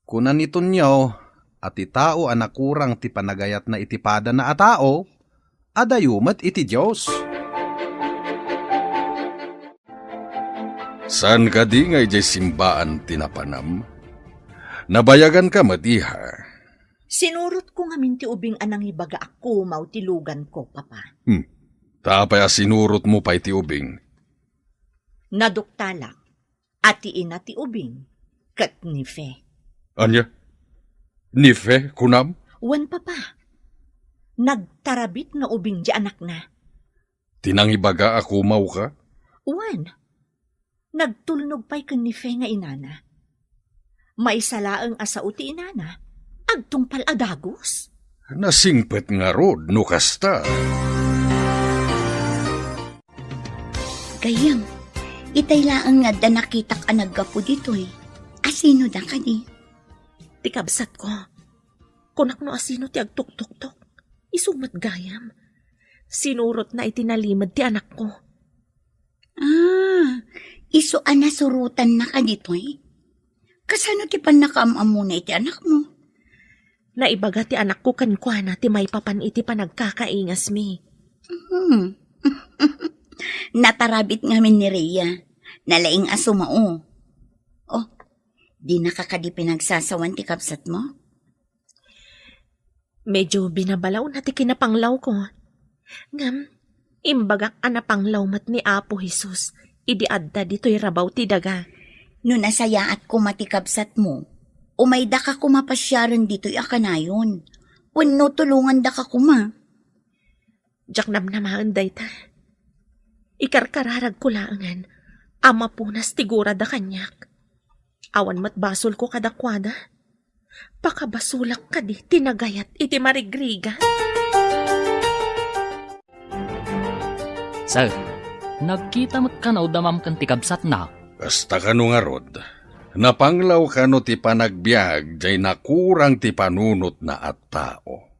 Kunan ito niyo, at ti tao anakurang ti panagayat na itipada na a tao, adayumat iti Diyos. San ka di nga ijay simbaan tinapanam? Nabayagan ka matiha. Sinurot ko nga minti ubing anang ibaga ako mautilugan ko, papa. Tapay sinurot mo pa iti ubing. Naduktalak, ati ina ti ubing, kat ni Fe. Anya? Nife, kunam? Wan, papa. Nagtarabit nga ubing di anak na. Tinangibaga ako mau ka? Wan. Nagtulnog pa'y kan ni Fe nga inana. Maisalaang asao ti inana, agtungpal adagos. Nasingpet nga rod, no kasta. Gayam, itaylaan nga da nakitak ang naggapo ditoy. Asino da ka di? Ti kabsat ko. Kunak no asino ti agtuk-tuk-tuk. Isumat gayam. Sinurot na itinalimad ti anak ko. Iso anasurutan na ka ditoy? Kasano ti panakaamamo na iti anak mo? Naibaga ti anak ko kankwana ti may papan iti panagkakaingas mi. Natarabit ngamin ni Rhea. Nalaing aso mao. Oh, di nakakadi pinagsasawan ti kapsat mo? Medyo binabalaw na ti kinapanglaw ko. Ngam, imbagak anapanglaw mat ni Apo Jesus. Idi adda dito'y rabaw ti daga. No nasaya at kumatikabsat mo, umay da ka kumapasyaran dito'y akanayon. Wano tulungan da ka kuma. Diyak namnamaan dayta. Ikarkararag ko laangan, ama punas tigura da kanyak. Awan matbasol ko kadakwada. Pakabasulak ka di tinagayat iti marigriga. Sir, nagkita mo't kanaw damam kan tikabsat na. Kasta ka no nga rod. Napanglaw ka no ti panagbiag, jay nakurang ti panunot na at tao.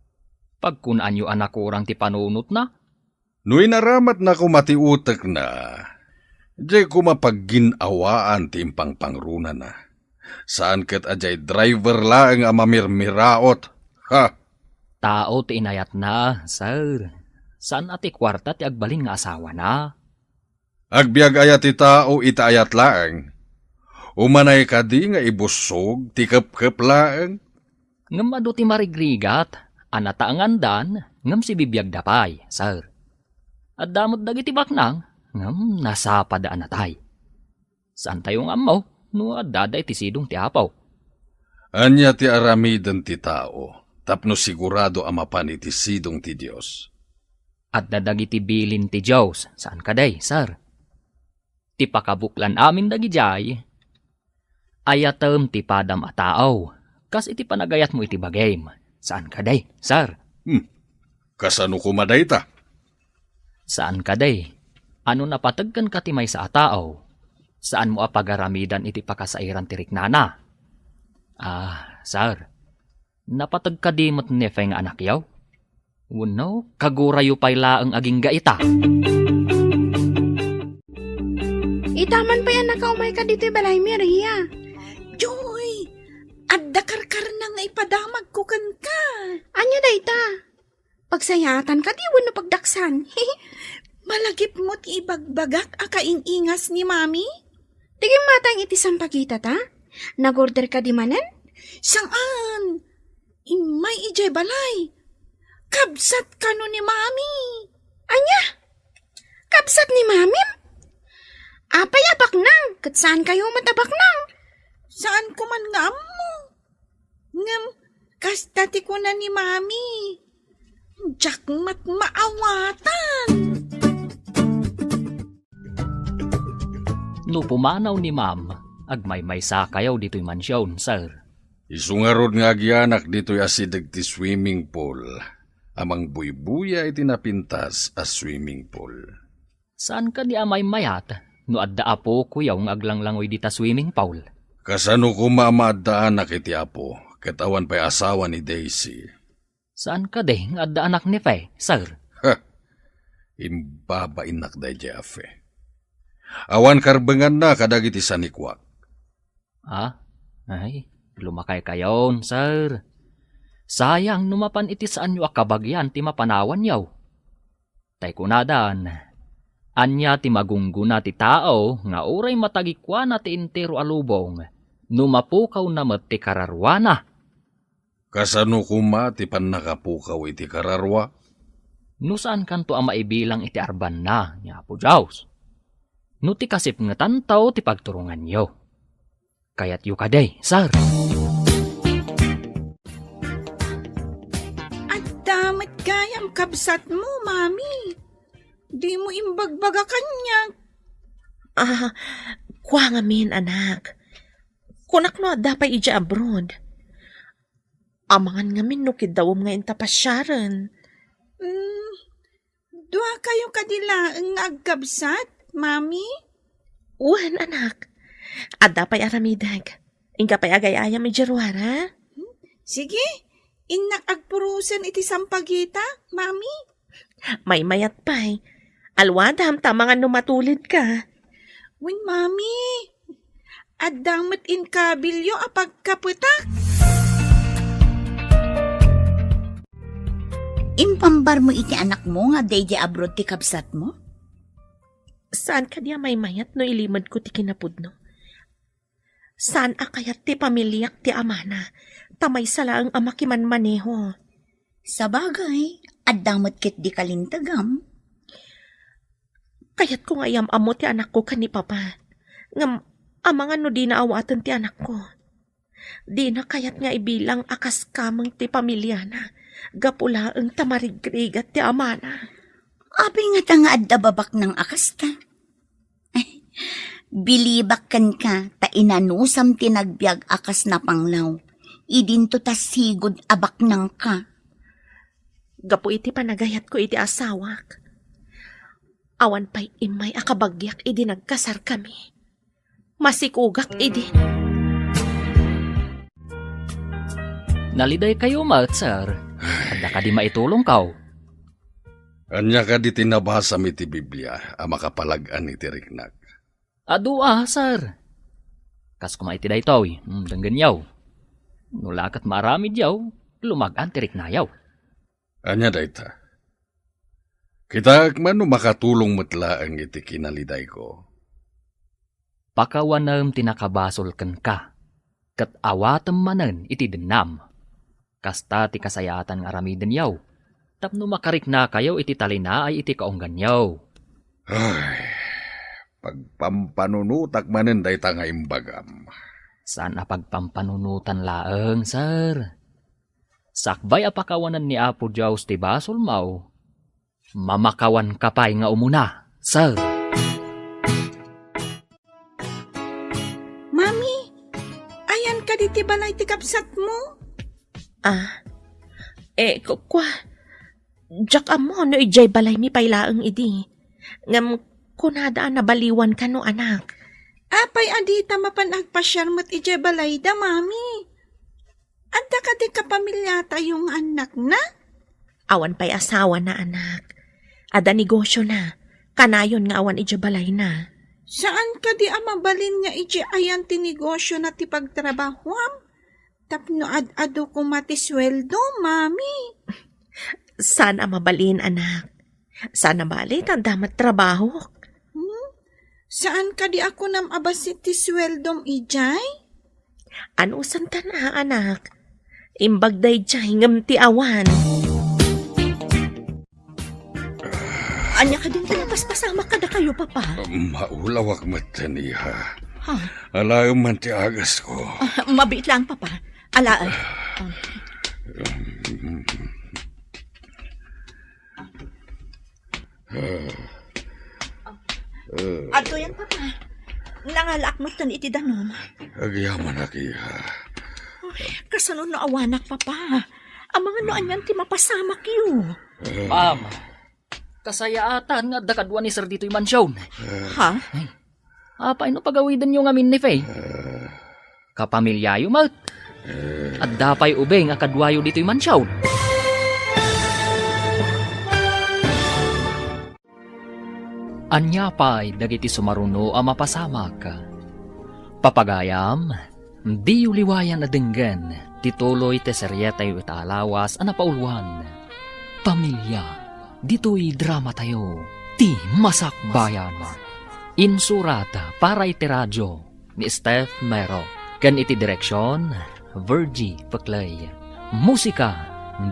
Pagkunaan yu anak ko orang ti panunot na, No'y naramat na kumatiutak na, Di ko mapagginawaan ti impang pangruna na. Saan kat ajay driver lang ang mamirmiraot. Ha? Tao ti inayat na, sir. Saan ati kwarta ti agbalin nga asawa na? Agbiag ayat ti tao itaayat lang. Umanay ka di nga ibusog ti kep-kep lang. Ngam adu ti marigrigat, anata ang andan, ngam si bibiyag dapay, sir. At damot dagiti baknang, ngam nasapad anatay. Saan tayo nga mo, no adada iti sidong ti apaw. Anya ti aramiden ti tao, tapno sigurado amapan iti sidong ti Diyos. At dadagiti bilin ti Diyos, saan kaday, sir? Ti pakabuklan amin dagijay, ayatem ti padam a tao, kas iti panagayat mo iti bagayem, saan kaday, sir? Kasano kumaday ta? Saan kaday? Ano napatagkan ka ti may sa tao? Saan mo apagaramidan iti pakasairan ti riknana? Sir, napatag ka di mo't nefay nga anak yaw? Uno, kagurayo pay laang aging gaita. Itaman pa yan nakaumay ka dito balay, Maria. Joy, adda karkar na nga ipadamag ko kan ka. Anya dayta? Pagsayatan ka di wano pagdaksan. Malagip mo't ibagbagak akaingas ni mami? Tigim matang iti sampagita ta? Nag-order ka di manen? Saan? Imay ijay balay. Kabsat ka no ni mami. Anya? Kapsat ni mamim? Apay abak nang, kat saan kayo matabak nang? Saan ko man nga mo? Ngam, kastati ko na ni mami. Jakmat maawatan. No pumanaw ni ma'am, agmay-may sa kayaw dito'y mansyon, sir. Isungarod nga agyanak dito'y asidag ti swimming pool. Amang buybuya iti napintas as swimming pool. Saan ka di amay mayat? No adda apo kuyaw ng aglanglangoy dita swimming pool. Kasano ko mamadaan na kiti apo, katawan pa'y asawa ni Daisy. Saan ka di ng adda anak ni Fe, sir? Imbabain nakday Jaffe. Awan karbengan na kadagiti sanikwak. Ay, lumakay kayon, sir. Sayang numapan iti saan nyo akabagyan ti mapanawan yaw. Tay kunadan, anya ti magungguna ti tao nga uray matagikwa na ti intero alubong, numapukaw na met ti kararwana. Kasano kuma ti panakapukaw iti kararwa? No saan kanto ang maibilang iti arban na, niya po Diyos. No ti kasip nga tantaw ti pagturungan yo. Kayat yu kaday, sir. At damat gayam kabsat mo, mami. Di mo imbagbaga kanya. Kwa nga min, anak. Kunak no, dapay ija abroad. Amangan nga min, no kidawom nga intapasyaran. Dua kayo kadila ang agkabsat, mami? Uwan, anak. Adda pa'y aramidag. Ingka pa'y agay-ayam ijarwara. Sige, inak agpurusan iti sampagita, mami. May mayat pa'y. Alwadam, tama nga numatulid ka. Win, mami. Adamot in kabilyo apagkaputak. Impambar mo iti anak mo nga day di abroad ti kabsat mo? Saan ka diya may mayat no ilimad ko ti kinapudno? Saan akayat ti pamilyak ti amana? Tamay sala ang amakiman maneho. Sa bagay, adamot kit di kalintagam. Kayat ko ngayam amo ti anak ko kani papa. Ngam, amangan no di naawatan ti anak ko. Di na kayat nga ibilang akas kamang ti pamilya na. Gapula ang tamarigrigat ti amana. Abi nga ta nga adda babak ng akas ta. Bilibak kan ka, ta inanusam tinagbiag akas na panglaw. Idinto ta sigod abak ng ka. Gapo iti panagayat ko iti asawak. Awan pa'y imay akabagyak idi nagkasar kami. Masikugak idi. Naliday kayo, sir. Adda ka di maitulong kaw. Anya ka di tinabasa mi ti Biblia, ang makapalag-an iti riknak. Adua, sir. Kas kumaiti da ito, danggan yaw. Nulakat maramid yaw, lumagan tirik na yaw. Anya dayta. Kita man makatulong matlaang iti kinaliday ko. Pakawanam tinakabasol ken ka. Kat awatem manen iti denam. Kasta ti kasayatan nga aramiden yaw. Tapno makarik na kayo iti talina ay iti kaonggan yaw. Ay, pagpampanunutak manen dayta nga imbagam. Saan pagpampanunutan laeng, sir? Sakbay apakawanan ni Apo Diyos ti basol mau. Mamakawan kapay nga umuna, sir. Mami, ayan ka di ti balay ti kapsat mo. Kwa. Jak amo no ijay balay mi pailaeng idi. Ngam kunadaan na baliwan ka no anak. Apay adita mapanagpasyar mo't ije balay da, mami. Adda ka di kapamilyata yung anak na? Awan pa'y asawa na anak. Ada negosyo na. Kanayon nga awan ije balay na. Saan ka di amabalin nga ije ayan ti negosyo na ti pagtrabahuam? Tapno ad-ado ko matisweldo, mami. Sana mabalin anak. Sana balit ang damat trabaho. Saan ka di ako nam abasit ti sweldom ijay? Ano santa na anak? Imbag day jay ngam ti awan. Anya ka din pinapaspasama kada kayo, papa. Maulawak mataniha. Ha? Alayo man ti agas ko. Mabit lang, papa. Alaan. Ato yan, papa. Nangalak mo tan iti danom. Agyaman akiha. Kasano na awanak, papa. Ang mga noan yan ti mapasamak yu. Ma'am, kasayaatan nga dakadwa ni sir dito'y mansyon. Ha? Apay no pagawidan nyo ngamin ni Faye. Kapamilyayo mat. At dapay ubeng akadwayo dito'y mansyon. Anya pa'y dagiti sumaruno ang mapasamak. Papagayam, di uliwayan na denggan, tituloy te seryetay italawas ang napauluan. Pamilya, dito'y drama tayo, ti masakbayan. Insurata para iti radyo ni Steph Mero. Kan iti direksyon, Virgie Paclay. Musika,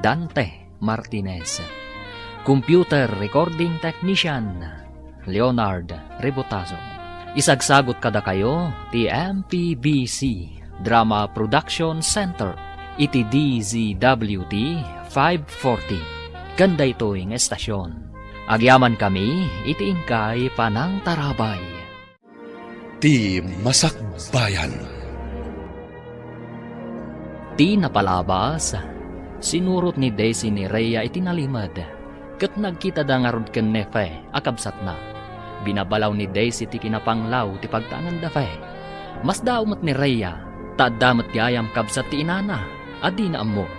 Dante Martinez. Computer recording technician, Leonard Rebotazo. Isagsagot kada kayo ti MPBC Drama Production Center iti DZWT 540 kanda ito'y estasyon. Agyaman kami iti ingkay Panang Tarabay. Ti Masakbayan. Ti napalabas, sinurot ni Daisy ni Rhea iti nalimad. Kat nagkita da nga rod ken nefe, akabsat na. Binabalaw ni Daisy ti kinapanglaw ti pagtaangan da fe. Mas daumot ni Rhea, taaddamat gayam kabsat ti inana, adi na ammo.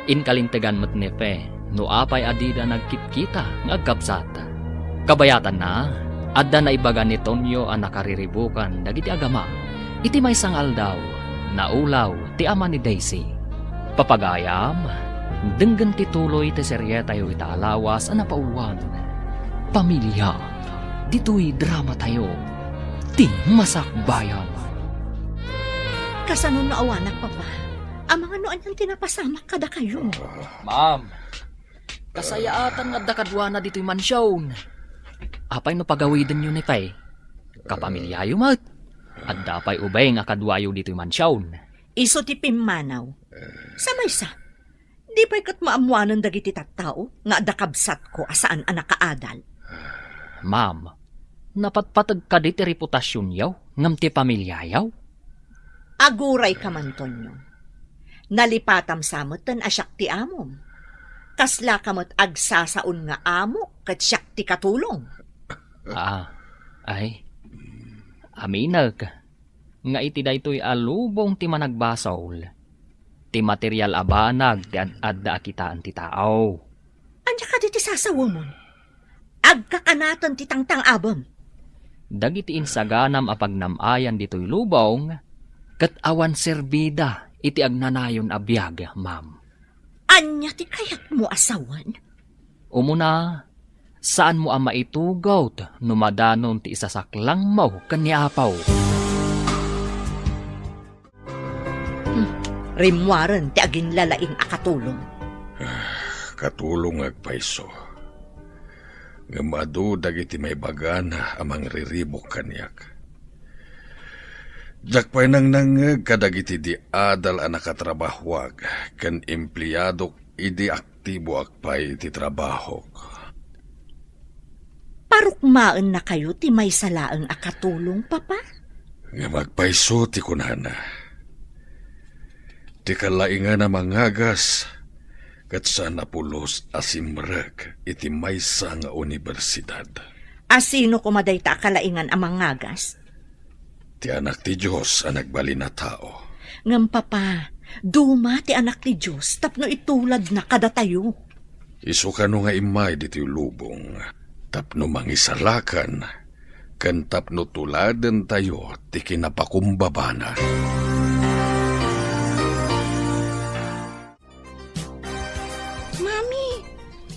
Inkalintegan mat nefe, no apay adi da nagkitkita nga agkabsat. Kabayatan na, adda na ibaga ni Tonyo ang nakariribukan dagiti agama. Iti may sangal daw, naulaw ti ama ni Daisy. Papagayam, denggan tituloy ti seryeta yu italawas ang napauluan. Pamilya, dito'y drama tayo, ti masakbayan. Kasano na awanak, papa. Ang mga noan yung tinapasamak kada kayo. Ma'am, kasayaatan nga dakadwa na dito'y mansyon. Apay no pagawidan nyo ni Faye. Kapamilyayo mat. At dapay ubay nga kadwayo dito'y mansyon. Iso ti pimmanaw. Sa maysa, di pa'y kat maamuanan dagiti tattao nga adakabsat ko asaan ang nakaadal. Ma'am, napatpatag ka diti reputasyon yaw, ngam ti pamilyayaw. Aguray ka man, Tonyo. Nalipatam samot tan asyak ti amom. Kasla kamot agsasaon nga amo kat syak ti katulong. Aminag, nga iti daytoy alubong ti managbasawl. Ti material abanag ti adda akitaan ti tao. Anya ka di ti sasawa mo? Agkakanatan ti tangtang abam. Dagiti insaganam apagnamayan dito'y lubong, kat awan serbida iti agnanayon a biyag, ma'am. Anya ti kayat mo asawan? Umuna, saan mo ang maitugaw numadanon ti isasaklang mo kanyapaw? Rimwaran ti agin lalaing akatulong. Katulong agpaiso. Nga madu dagiti may bagana amang riribok kanyak. Jakpay nang nangag kadagiti di adal ang nakatrabahwag kan empleyadok idi aktibo akpay ti trabahok. Parukmaan na kayo ti may salaang akatulong, papa? Nga magpaiso ti kunana. Ti kalaingan na mangagas kat saan napulos asimrek iti maysa nga universidad. Asino kumaday ta akalaingan amang ngagas? Ti anak ti Diyos ang nagbali na tao. Ngam papa, duma ti anak ni Diyos tapno itulad na kada tayo. Isu ka no nga imay diti lubong. Tapno mangisalakan. Kan tapno tuladen tayo ti kinapakumbabana. Mami,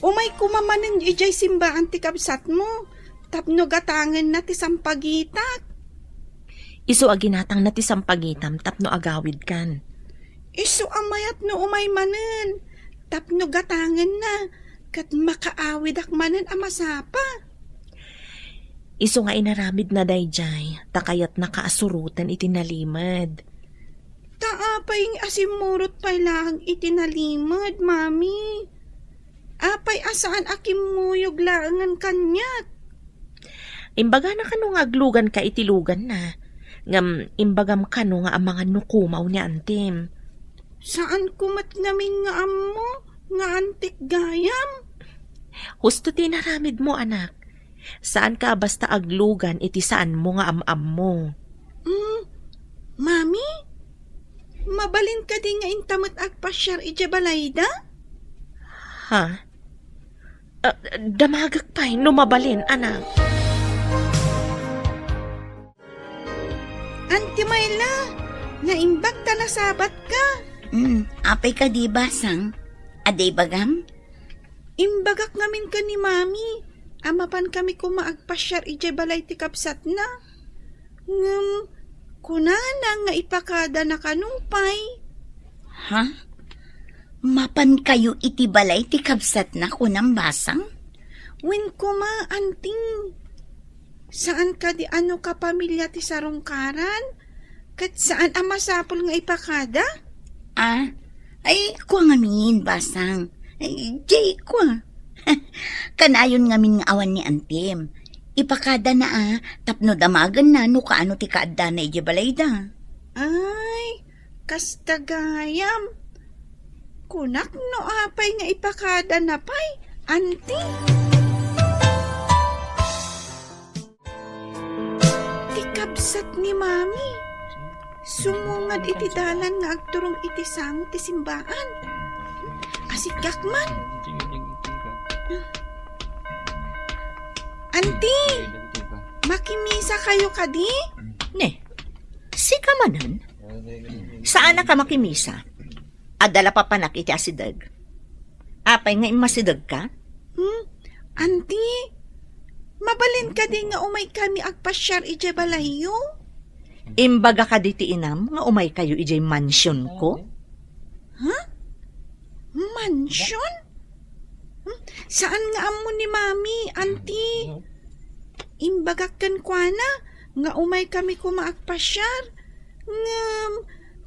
umay kumamanin ijay simbaan ti kabsat mo. Tapno gatangan na ti sampagitak. Isu aginatang na ti sampagitam tapno agawid kan. Isu amayat no umay manen. Tapno gatangan na. Kat makaawid ak manen amasapa. Isu nga inaramid na dayjay, takayat nakaasurutan itinalimad. Taapay ng asimurot pay lang itinalimad, mami. Apay asaan akimuyog laangan kanyat. Imbaga na kano nga aglugan ka itilugan na. Ngam imbagam kano nga ang mga nukumaw ni Antim. Saan kumat ngamin nga ammo? Nga antik gayam? Husto tinaramid mo, anak. Saan ka basta aglugan iti saan mo nga am-am mo? Mami? Mabalin ka din nga intamot agpasyar ija balayda? Ha? Damagak pa'y numabalin, anak. Anti Mayla, naimbag ta na sabat ka. Apay ka di basang? Aday bagam? Imbagak ngamin ka ni mami. Amapan kami kumaagpasyar ija balay ti kapsat na. Kunana nga ipakada na kanumpay. Ha? Mapan kayo iti balay ti kabsat na kunang basang? Wen kuma, anting. Saan ka di ano ka pamilya ti sarungkaran? Kat saan ang masapol nga ipakada? Ay, kwa ngamin, basang. Ay, jay, kwa. Kanayon ngamin nga awan ni Antim. Ipakada na tapno damagan na no kaano ti kaadda na ijabalayda. Ay, kastagayam. Kunak no apay nga ipakada na pay, anti. Tikabsat ni mami. Sumungad iti dalan nga agturong iti sango ti simbaan. Asigak man. Anti! Makimisa kayo kadi? Ne, si ka manan? Saan na ka makimisa? Adala pa panak iti asidag. Apay nga imasidag ka? Anti, mabalin ka din nga umay kami agpasyar ije balayo? Imbaga ka diti inam nga umay kayo ijay mansyon ko? Mansyon? Saan nga amo ni mami, anti? Imbagak kwa na, nga umay kami kumaagpasyar. Ngam,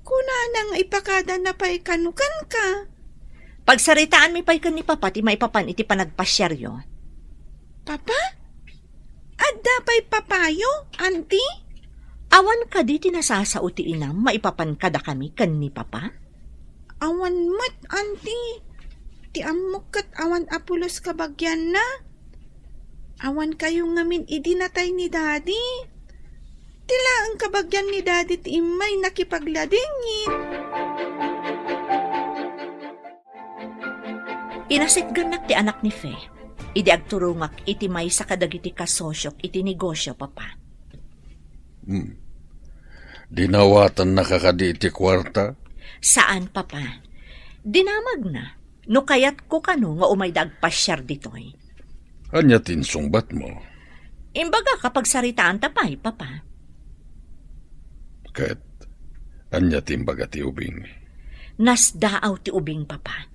kunana nga ipakada na pa'y kanukan ka. Pagsaritaan mi pa'y ni papa, ti maipapan iti panagpasyaryo. Papa? Adda pa'y papayo, anti? Awan ka di tinasasao ti inam, maipapan kada kami kan ni papa? Awan mat, anti. Ti amok kat awan apulos kabagyan na. Awan kayo ngamin idinatay ni daddy. Tila ang kabagyan ni daddy ti imay nakipagladingin. Inasigganak ti anak ni Fe. Idi agturungak iti may sa kadagiti kasosyok iti negosyo, papa. Dinawatan na kakadi iti kwarta? Saan, papa? Dinamag na. No kayat ko kano nga umaydag pasyar ditoy. Anya tinsungbat mo? Imbaga kapag saritaan tapay, papa. Ket, anya timbaga ti ubing? Nasdaaw ti ubing, papa.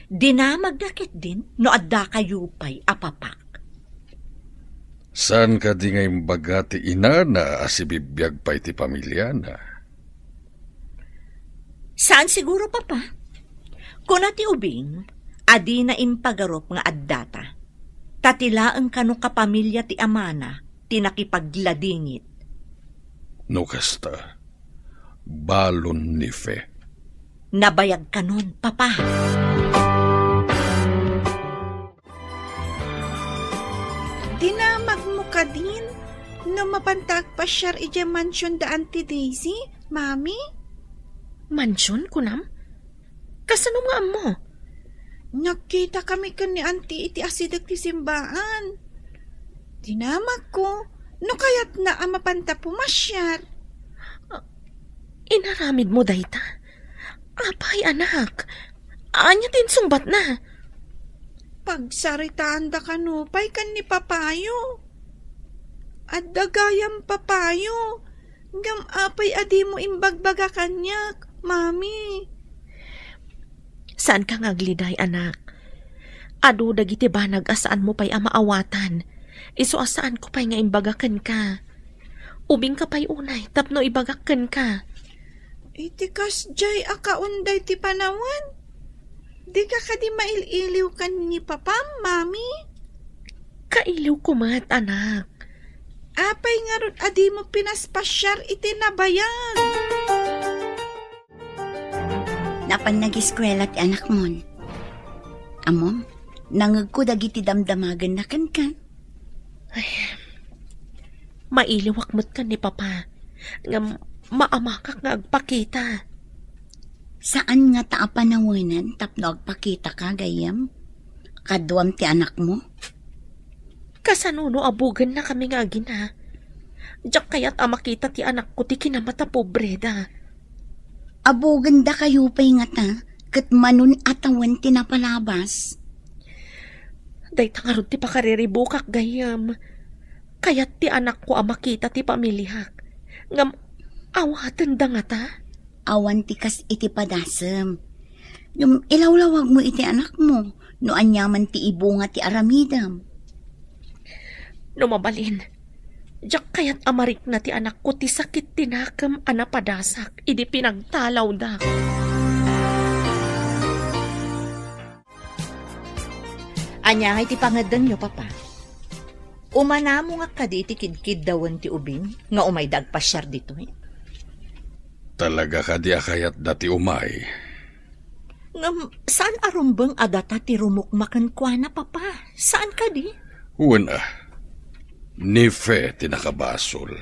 Dinamag nakit din no adda kayo pa'y apapak. Saan ka di ngay imbaga ti inana asibibiyag pa iti pamilya na? Saan siguro, papa? Kuna ti ubing, adi na impagarop nga addata. Tatilaan kano kapamilya ti amana, tinakipagladingit. No kasta, balon ni Fe. Nabayag kanon, papa. Dinamag mo ka din no mapantag pa siya iti mansyon da Auntie Daisy, mami? Mansyon, kunam? Kasano nga mo? Nakita kami ka ni Auntie iti asidag ti simbaan. Dinamag ko, no kayat na ang mapanta pumasyar. Inaramid mo, dayta. Apay, anak. Anya tinsungbat na. Pagsaritaan da kanupay kan ni papayo. At dagayam papayo. Ngam apay adi mo imbagbaga kanyak, mami. Saan ka ngagliday, anak? Adu dagiti banag asaan mo pa'y amaawatan. Iso asaan ko pa'y nga imbagakan ka. Ubing ka pa'y unay, tapno ibagakan ka. Itikas jay akaunday ti panawan. Di ka kadi maililiw kan ni papa, mami. Kailiw kumat, anak. Apay nga ron adi mo pinaspasyar iti nabayan. Napan nag-eskwela ti anak mon. Amom, nangag ko dagiti damdamagan na kan ka. Mailiwak mo't ka ni papa. Nga maamakak nga agpakita. Saan nga taa panawanan tapno agpakita ka, gayam? Kaduam ti anak mo? Kasanuno abugan na kami nga gina. Diyak kaya't amakita ti anak ko ti kinamata pobreda. Abo ganda kayo pa'y nga ta, kat manun atawan tinapalabas. Day tangarod ti pakariribukak gayam. Kaya't ti anak ko amakita ti pamilihak. Ngam awatan da nga ta. Awan tikas iti padasem. Yung ilawlawag mo iti anak mo, no anyaman ti ibunga ti aramidam. Numabalin. Diyak kaya't amarik na ti anak ko ti sakit tinakam anapadasak, idi pinagtalaw da. Anya nga iti pangadan nyo, papa. Umana mo nga kadi iti kidkid dawan ti ubing, nga umay dagpasyar dito. Talaga ka di akayat dati umay. Saan arumbang adata ti rumukmakan kwa na, papa? Saan kadi? Una, ni Fe tinakabasol,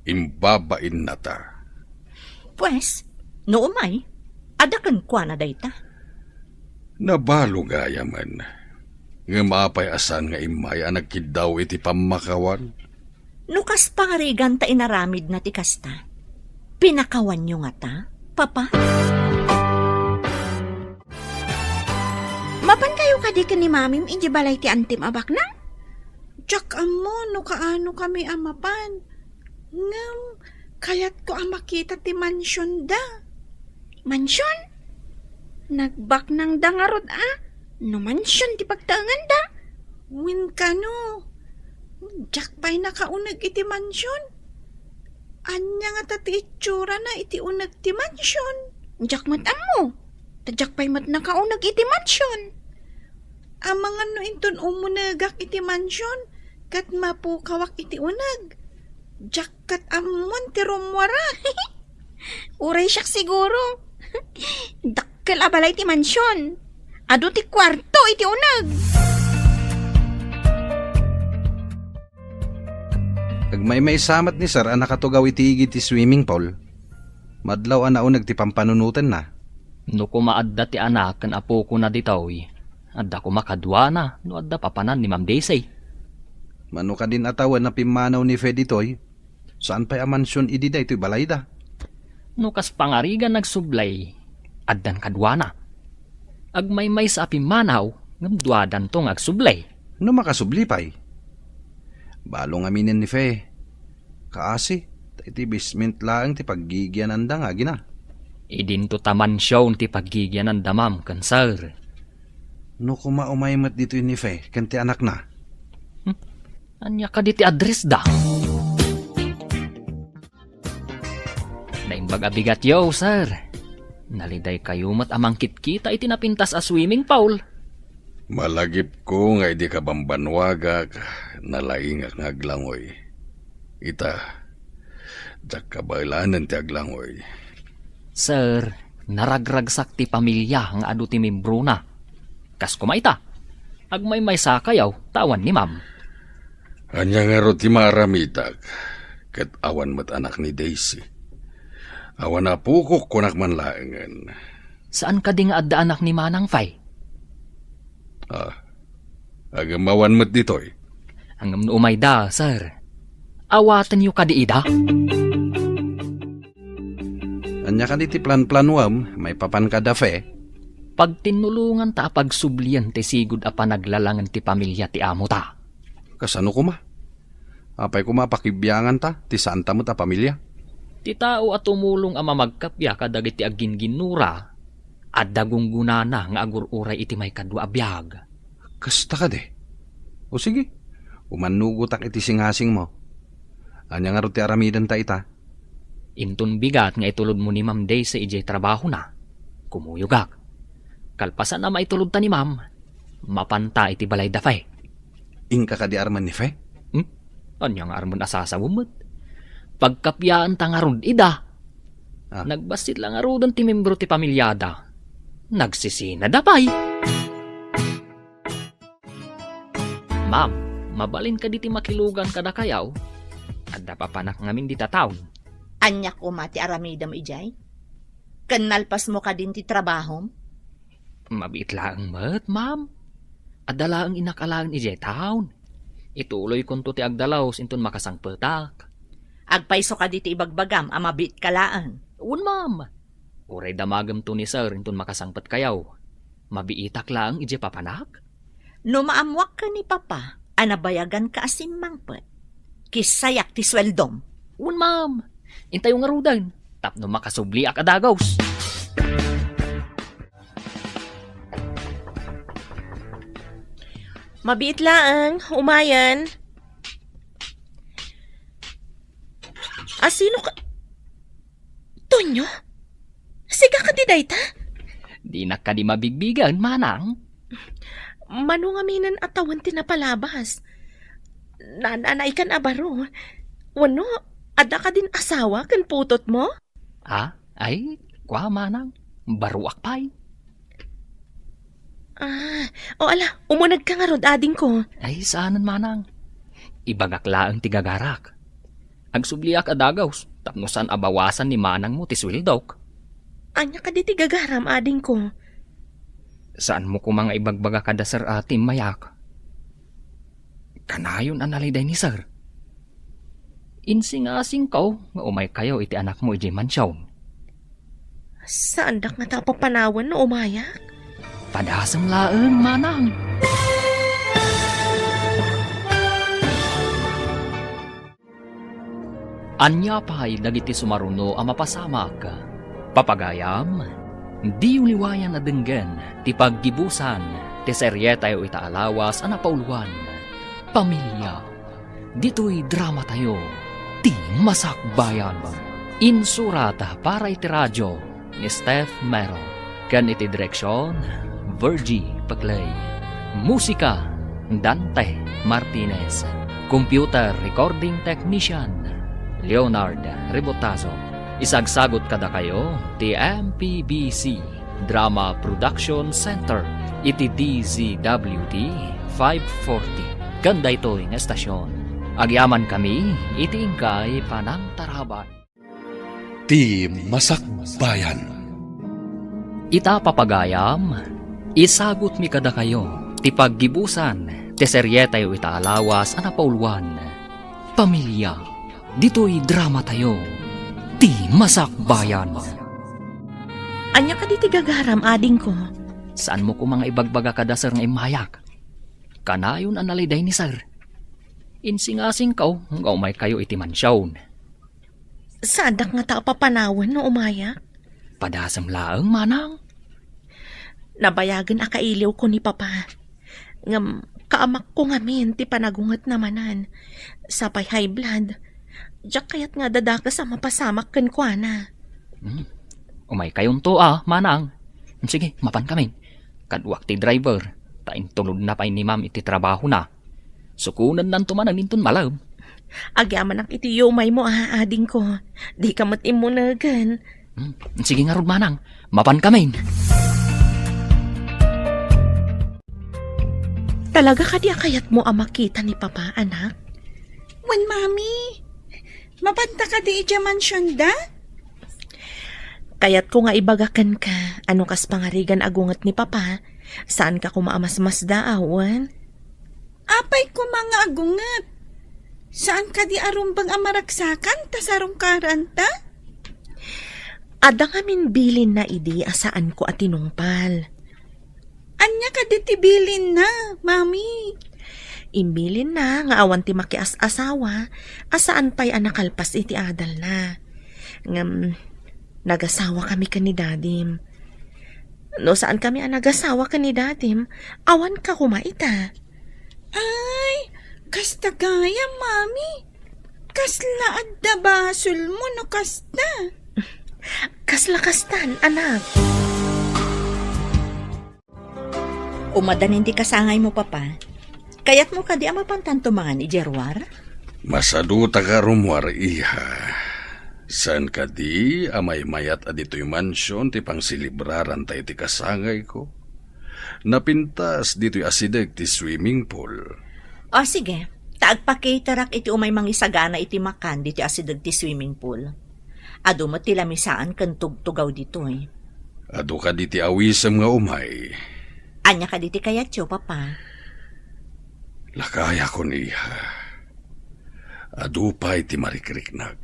imbabain na ta. Pues, no umay, adakan kwa na dayta. Nabalo gaya man. Nga mapay asan nga imay ang nagkidaw iti pamakawan. Nukas pangarigan ta inaramid na ti kasta. Pinakawan nyo nga ta, papa? Mapan kayo kadi ka ni mamim iji balay ti antim abak na? Diyak amo, no kaano kami amapan. Ngam, kayat ko ang makita ti mansyon da. Mansyon? Nagbak ng dangarod No mansyon ti pagtaangan da. Win ka no. Diyak pa'y nakaunag iti mansyon. Anya nga tati itsura na iti unag ti mansyon. Diyak mat amo. Tadyak pa'y mat nakaunag iti mansyon. Ang mga no inton umunagak iti mansyon, kat mapukawak iti unag. Diyak kat amon ti rumwara. Uray siyak siguro. Dakkel abalay ti mansyon. Ado ti kwarto iti unag. Agmay samat ni sir ang nakatugaw iti ti swimming pool. Madlaw ang naunag ti pampanunutan na. No kumaadda ti anak kan apo ko na ditaw, adda ko makadwa na no adda papanan ni Ma'am Daisy. Mano ka din atawan na pimanaw ni Fe ditoy. Saan pa'y amansyon idi da ito'y balay da? Nukas pangarigan nagsublay, addan kadwana. Agmay sa apimanaw, ngam duadan tong agsublay. No makasubli pa'y. Balong aminin ni Fe. Kaasi, iti basement lang ti paggigyan anda nga gina. Idinto taman siyaw ti paggigyan ng damam kan sir. No kumaumaymat dito ni Fe, kanti anak na. Anya ka di ti address da. Naimbag abigat yo, sir. Naliday kayo mat amangkit kita iti napintas a swimming pool. Malagip ko nga di ka bambanwagak, nalaing ang aglangoy. Ita, jak kabailanan ti aglangoy. Sir, naragragsak ti pamilya ang adu ti membro na. Kas kumaita, agmay sakayaw, tawan ni ma'am. Anya nga ro ti maramitak, kat awan mat anak ni Daisy. Awan na pukok kunak man laengan. Saan ka di nga adda anak ni Manang Fay? Agamawan mat ditoy. Hangam no umay da, sir. Awatan yu ka di ida? Anya ka ti plan-planwam, may papan ka da Fe. Pag tinulungan ta pagsublian ti sigud a panaglalangan ti pamilya ti amo ta. Kasano kuma? Apay kuma pakibyangan ta, ti santa mo ta pamilya. Ti tao at tumulong ama magkapya kadagiti agin-ginura at dagunggunana nga agur-uray iti may kadwa abiyag. Kasta ka de. O sige, umanugutak iti singasing mo. Anya nga ro ti aramidan ta ita. Intun bigat nga itulod mo ni Ma'am Day sa ijay trabaho na. Kumuyugak. Kalpasan na maitulod ta ni Ma'am. Mapanta iti balay dafay. Ingka ka di arman ni Fe? Anya nga arman asasawumot. Pagkapyaan ta nga rod ida. Nagbasit lang nga rodon ti membro ti pamilyada. Nagsisina dapay. Ma'am, mabalin ka diti makilugan kada kayaw. Adda papanak ngamin di tataon. Anya ko mati aramida mo ijay? Kanalpas mo ka din ti trabaho? Mabit lang mat, ma'am. Adala ang inakalaan ijay taon. Ituloy kon to ti agdalaw intun makasangpetak. Agpaiso ka diti ibagbagam, amabit kalaan. Un, ma'am. Uray damagam to ni sir intun makasangpet kayaw. Mabiitak lang ijay papanak. No maamwak ka ni Papa, anabayagan ka asim mangpet. Kisayak ti sweldom. Un, ma'am. Intay yung arudan. Tapno makasubli ak adagaws. Mabiit laang, umayan. Sino ka? Tonyo? Siga ka di dayta? Di na ka di mabigbigan, manang. Manungaminan atawan tinapalabas. Nananay kan abaro. Wano, ada ka din asawa kan putot mo? Ay, kwa manang. Baruak pay. Ala, umunag ka nga rod ading ko. Ay, saanan manang. Ibagak laang tigagarak. Agsubliak adagaws, tapno saan abawasan ni manang mo tiswildok. Anya ka di tigagaram ading ko. Saan mo ko mga ibagbaga kada sir atim mayak? Kanayon analiday ni sir. Insing-asing ko, nga umay kayo iti anak mo iti mansyaw. Saan dak nga tapapanawan na umayak? Padasam laeng, manang. Anya pa'y dagiti sumaruno ang mapasamak. Papagayam, di uliwayan na denggen, ti paggibusan, ti seryeta yo itaalawas ang napauluan. Pamilya, dito'y drama tayo, ti masakbayan. Insurata para iti radyo ni Steph Mero. Kan iti direksyon, Virgie Paclay. Musika, Dante Martinez. Computer Recording Technician, Leonard Rebotazo. Isagsagot kada kayo, ti MPBC Drama Production Center, iti DZWT 540. Ganda ito'y nga estasyon. Agyaman kami, iti ingkay panang taraban. Ti Masakbayan. Ita papagayam, isagot mi kada kayo, ti paggibusan, ti seryeta yo itaalawas ang napauluan. Pamilya, dito'y drama tayo. Ti Masakbayan. Anya ka di tigagaram, ading ko. Saan mo ko mga ibagbaga kada sir nga imayak? Kanayon ang naliday ni sir. Insing-asing kao, nga umay kayo iti mansyawn. Sadak nga ta papanawan no umaya. Padasam laang manang. Nabayagan akailiw ko ni Papa. Ngam, kaamak ko ngamin ti panagungat namanan. Sapay high blood. Diyak kayat nga dadaka sa mapasamak kan kwa na. Umay kayon to manang. Sige, mapan kami. Kadwak ti driver. Tain tulod na pa ni ma'am iti trabaho na. Sukunan nanto man ang ninton malam. Agyaman ang iti yumay mo ading ko. Di ka matim mo na gan. Sige nga rod manang. Mapan kami. Talaga ka di akayat mo ang makita ni Papa, anak? Wen, Mami. Mabanta ka di ija mansyon da? Kayat ko nga ibagakan ka, ano kas pangarigan agungat ni Papa, saan ka kumaamas-mas daawan? Apay ko mga agungat. Saan ka di arumbang amaragsakan ta sarong karanta? Ada ngamin bilin na idi asaan ko at tinungpal. Anya ka di tibilin na, Mami. Imbilin na nga awan ti makias-asawa, asaan pa'y anakalpas iti adal na. Ngam, nagasawa kami ka ni Dadim. No saan kami nagasawa ka ni Dadim, awan ka kumaita. Ay, kasta gaya, Mami. Kasla adda basol mo no kasta. Kaslakastan, anak. Umadanin di kasangay mo, Papa. Kayat mo ka di ama pantantumangan ni Jerwar? Masaduta ka rumwar, iha. San ka di amay mayat adito'y mansyon ti pangsilibraran tayo ti kasangay ko? Napintas dito'y asideg ti swimming pool. O sige, taagpakitarak iti umay mangisagana iti makan diti asidag ti swimming pool. Ado mo ti lamisaan kan tugtugaw dito eh. Ado ka di ti awisem nga umay. Anya ka diti kayat yo, Papa? Lakaya ko niya. Adupay ti marikriknag.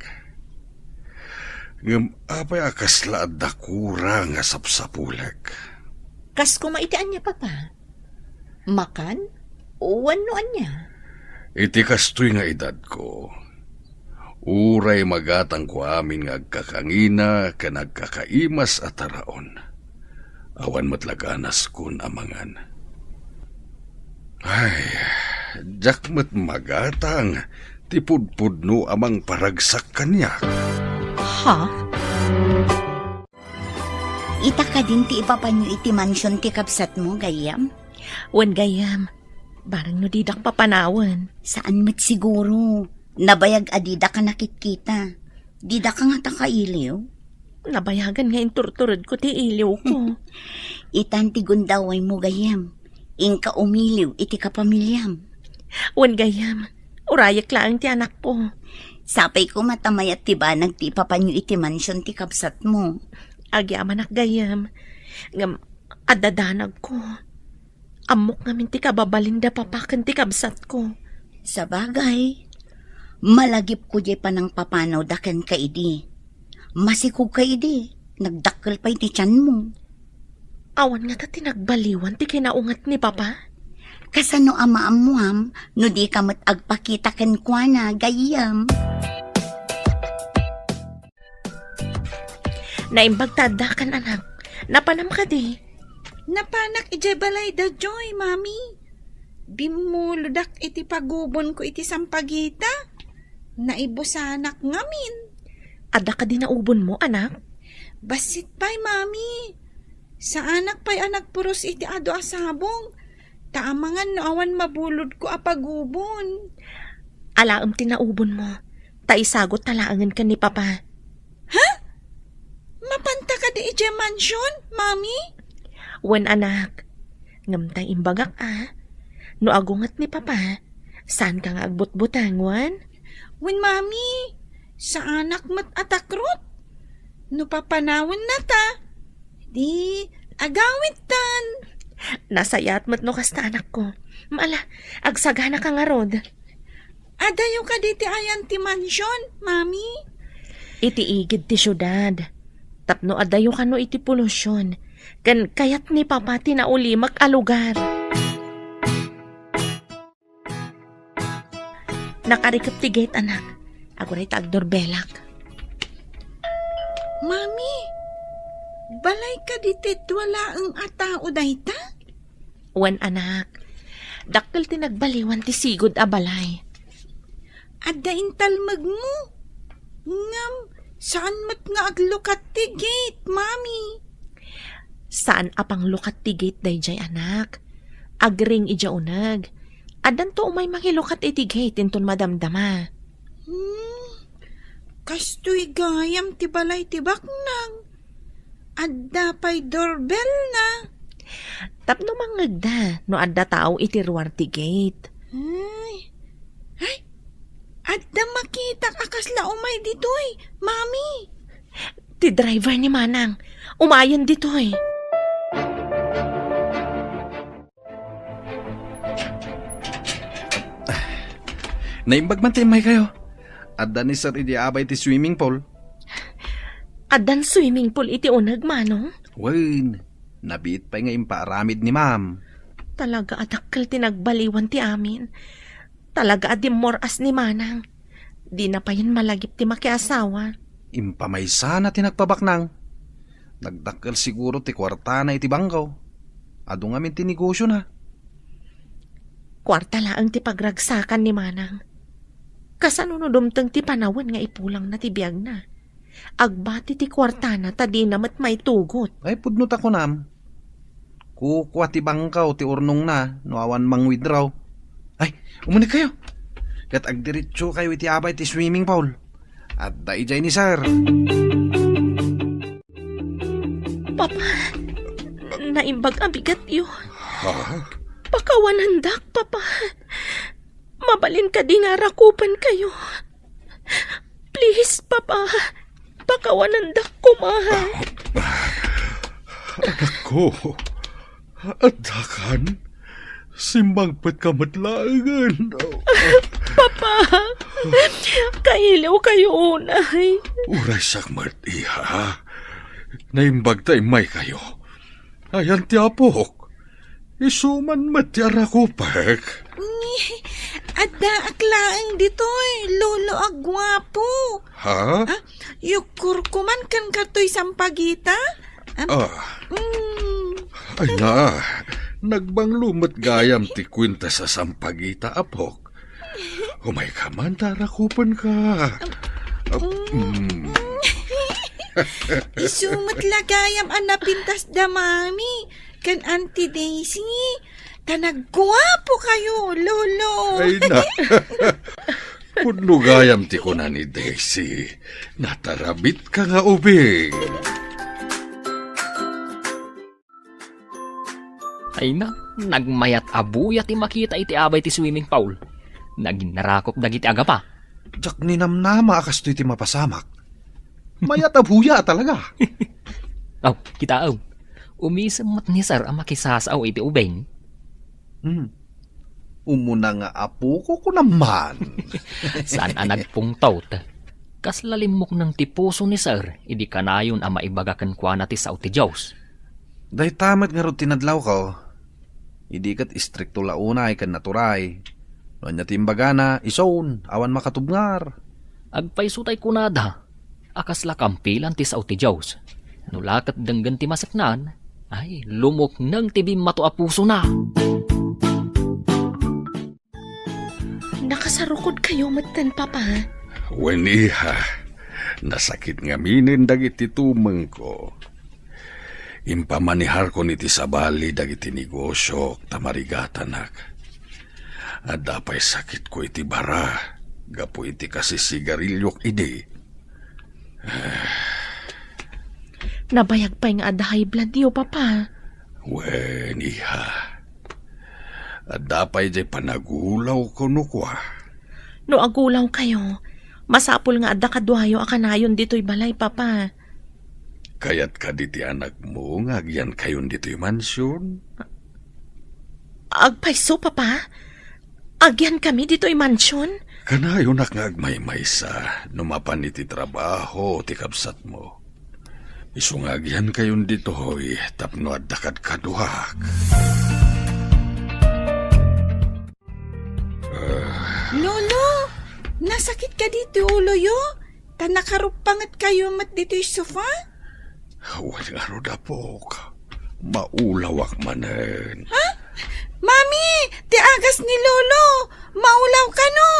Ngam apay akaslaad da kura nga sapsapulek. Kas kumaitian niya, Papa? Makan? O ano anya? Iti kastoy nga edad ko. Uray magatang ko amin nga agkakangina ka nagkakaimas at taraon. Awan matlaganas kun amangan. Ay, jakmat magatang, tipudpud no amang paragsak kanya. Ha? Ita ka din ti ipapanyo iti mansyon ti kapsat mo, gayam? Wan gayam, barang no didak papanawan. Saan mat siguro? Nabayag adida ka nakitkita. Dida ka nga takailiw? Nabayagan nga inturturod ko ti iliw ko. Itan ti gundaway mo, gayam. Ingka umiliw iti kapamilyam. Wan gayam, urayak lang ti anak ko. Sapay ko matamayat ti ba nagtipapanyo iti mansyon ti kapsat mo. Agyaman ak gayam, ngam adadanag ko. Amok ngamin ti kababalinda papakan ti kabsat ko. Sa bagay, malagip ko di pa ng papanaw daken ka idi. Masikog ka idi, nagdakkel pa iti tiyan mo. Awan nga ta tinagbaliwan ti kinaungat ni Papa. Kasano amaamuam, no di ka mat agpakita ken kwa na, gayam. Naimbagtada kan anak, napanam ka di. Napanak ije balay da joy, Mami. Bimuludak iti pagubon ko iti sampagita. Naibusanak ngamin. Ada ka di naubon mo, anak? Basit pa'y, Mami. Sa anak pa'y anak puros iti ado asabong. Taamangan no awan mabulod ko apagubon. Alaam tinaubon mo. Taisagot talaangan ka ni Papa. Ha? Mapanta ka di ije mansyon, Mami? Wan anak, ngamtay imbagak no agungat ni Papa, saan ka nga agbut-butang, wan? Wen, Mami, sa anak mat atakrot. No papanawan na ta. Di, agawit tan. Nasayat mat no kasta anak ko. Maala, agsagana ka nga rod. Adayo ka diti ayan ti mansyon, mami. Iti igid ti syudad. Tapno adayo kano iti polusyon. Kan kayat ni papa tinaulimak a lugar. Nakarikap ti gate, anak. Ako rin tagdorbelak. Mami, balay ka diti wala ang atao dayta? Wan, anak. Dakkel ti nagbaliwan ti sigod a balay. Adda intalmag mo. Ngam, saan mat nga aglukat ti gate, mami? Saan apang lukat ti gate dayjay, anak? Agring ija unag. Adan to umay makilukat iti gate inton madamdama. Kastoy gayam ti balay ti baknang. Adda pa'y doorbell na. Tapno mangagda no adda tao iti ruwar ti gate. Ay, adda makita akasla umay ditoy, mami. Ti driver ni Manang. Umayan ditoy. Naimbag man timay kayo. Adda ni Sir idi abay ti swimming pool. Adan swimming pool iti unag, Manong. Wen, nabiit pa nga impaaramid ni ma'am. Talaga adakkel ti nagbaliwan ti amin. Talaga adim moras ni Manang. Di na pa yan malagip ti makiasawa. Impamaysa na tinagpabaknang. Nagdakkel siguro ti kwarta na iti bangkaw. Ado nga min ti negosyo na. Kwarta laang ti pagragsakan ni Manang. Kasano no dumteng ti panawan nga ipulang na ti biyag na. Agbati ti kwarta na tadi namat may tugot. Ay pudnot ako nam. Kukwa ti bangkaw ti urnong na no awan mang withdraw. Ay, umuni kayo. Kat agdiretso kayo iti abay ti swimming pool. At daijay ni Sir. Papa, naimbag ang bigat yun. Ha? Pakawanandak, Papa. Mabalin ka di nga rakupan kayo. Please, Papa. Pakawanandak ko, mahal. Anak ko, adakan, simbang pat ka matlaangan. Papa, kailaw kayo unay. Uray sakmat, iha. Naimbag tayo may kayo. Ayan ti apok. Isuman matyara ko, pek. Adda aklaang ditoy, lolo agwapo. Ha? Yukur kuman kan katoy sampagita? Ay na, nagbanglumot gayam ti kwinta sa sampagita, apok. Umay ka man, tarakupan ka. Isumot lagayam anapintas da mami. Kan Auntie Daisy. Tanagwapo kayo, lolo. Ay na. Pudno gayam ti ko na ni Daisy. Natarabit ka nga ubing. Ay na, nagmayat abuya ti makita iti abay ti swimming pool. Naginarakop dagiti aga pa. Jak ninamnama akas to iti mapasamak. Mayat abuya talaga. Kita aw. Umisamot ni Sir ang makisasaw iti ubeng. Umuna nga apo ko naman. Saan ang nagpungtaw ta? Kas lalimok ng tipuso ni Sir, idi kanayon ang maibagakan kwa na ti sao ti Diyos. Dahil tamat nga rin tinadlaw ko. Idi kat istrikto launay kan naturay. Noon niya timbaga na, isoon, awan makatubngar. Agpaisutay kunada. Akas lakampilan ti sao ti Diyos. Nulakat denggan ti masaknan, ay lumok ng tibim mato a puso na. Nakasarukod kayo matan, Papa. Wen iha, nasakit nga minin dagiti tumeng ko. Impamanihar ko niti sabali dagiti negosyo tamarigatanak. At dapay sakit ko iti bara, gapo iti kasi sigarilyok idi. Nabayag pa yung adahay blood yo, Papa. Wen iha, at dapay jay panagulaw ko nukwa. No agulaw kayo, masapul nga adda kadwayo akanayon dito'y balay, Papa. Kayat ka diti anak mo, ngagyan kayon dito'y mansyon. Agpaiso, Papa? Agyan kami dito'y mansyon? Kanayo nak nga agmay-maysa, numapan iti trabaho, ti kabsat mo. Isungagyan kayon dito, hoy, tapno at dakad kaduhak. Lolo, nasakit ka dito, ulo yo? Ta nakarupangat kayo mat dito yung sofa? Walang ano na po, maulawak manen. Ha? Mami, ti agas ni Lolo, maulaw ka no.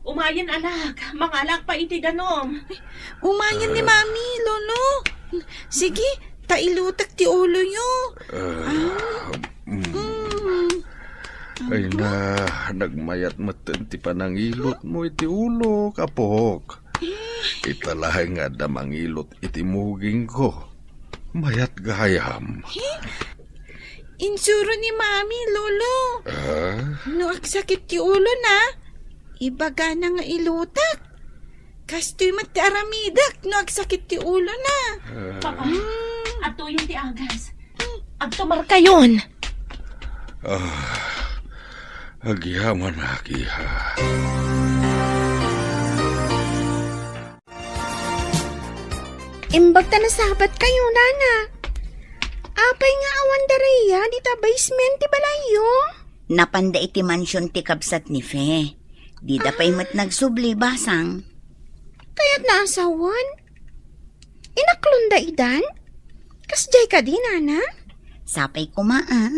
Umayan anak, mangalak pa iti ganom. Umayan ni Mami, Lolo. Sige, tailutak ti ulo yo. Ay na, nagmayat matan ti panangilot mo iti ulo, kapok. Italahay nga damangilot iti muging ko. Mayat gayam. Insuro ni Mami, Lolo. No agsakit ti ulo na, ibaga na nga ilutak. Kastoy mat ti aramidak, no agsakit ti ulo na. Papa, ato yung ti agas. Agtumar kayon. Agyaman akiha. Imbag ta na sabat kayo, nana. Apay nga awan dareya, di ta basement ti balayo. Napanda iti mansyon ti kabsat ni Fe. Di da pa'y mat nagsubli basang. Kaya't naasawan. Inaklunda idan? Kasjay ka di, nana? Sapay ko maa.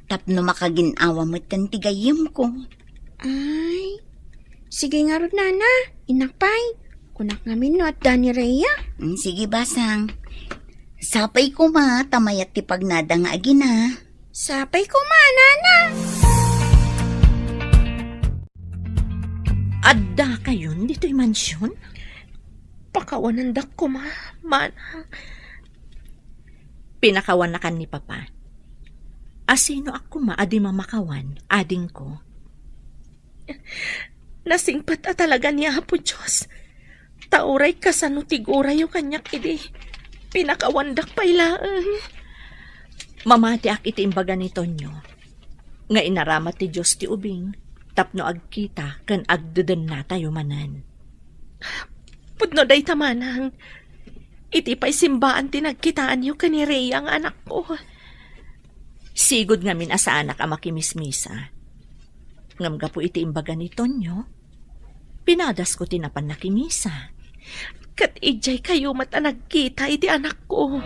Tapno makaginawa mo't kan tigayim ko. Ay, sige nga ron, nana. Inakpay. Kunak ngamin no at Dani Rhea. Sige basang. Sapay ko ma, tamayat ti pagnada nga agina. Sapay ko ma, nana. Adda kayon dito'y mansyon? Pakawanandak ko, manang. Pinakawan na kan ni Papa. Asino ako adi mamakawan, ading ko. Nasingpat a talaga niya po, Diyos. Tauray ka sa nutiguray yung kanyak idi. Pinakawandak pa ilaan. Mamati ak iti imbaga ni Tonyo. Nga inaramat ti Diyos ti ubing, tapno agkita kan agdeden na tayo manan. Pudno day tamanang. Iti pa'y simbaan tinagkitaan yung kanirey ang anak ko. Sigod ngamin asa anak ang makimismisa. Ngamga po iti imbaga ni Tonyo. Pinadas ko tinapan na kimisa. Kat ijay kayo mata nagkita iti anak ko.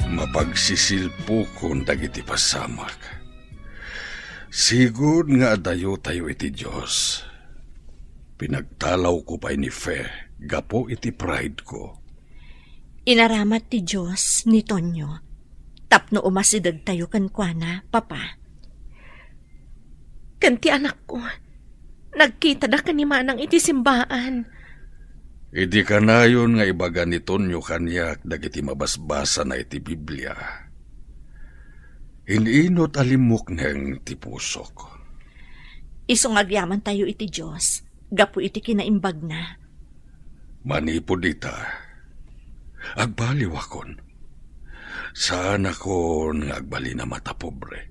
Mapagsisilpo kung dagiti pasamak. Sigod nga adayo tayo iti Diyos. Pinagtalaw ko pa ni Fe, gapo iti pride ko. Inaramat ti Diyos ni Tonyo. Tapno umasidag tayo kankwana, Papa. Kanti anak ko, nagkita da ka ni manang iti simbaan. Idi kanayon nga ibaga ni Tonyo kanyak dagiti mabasbasa na iti Biblia. Ininot alimok neng ti pusok. Isong agyaman tayo iti Diyos, gapo iti kinaimbag na. Manipod ita, agbaliw akon. Saan ako nga agbali na mata pobre?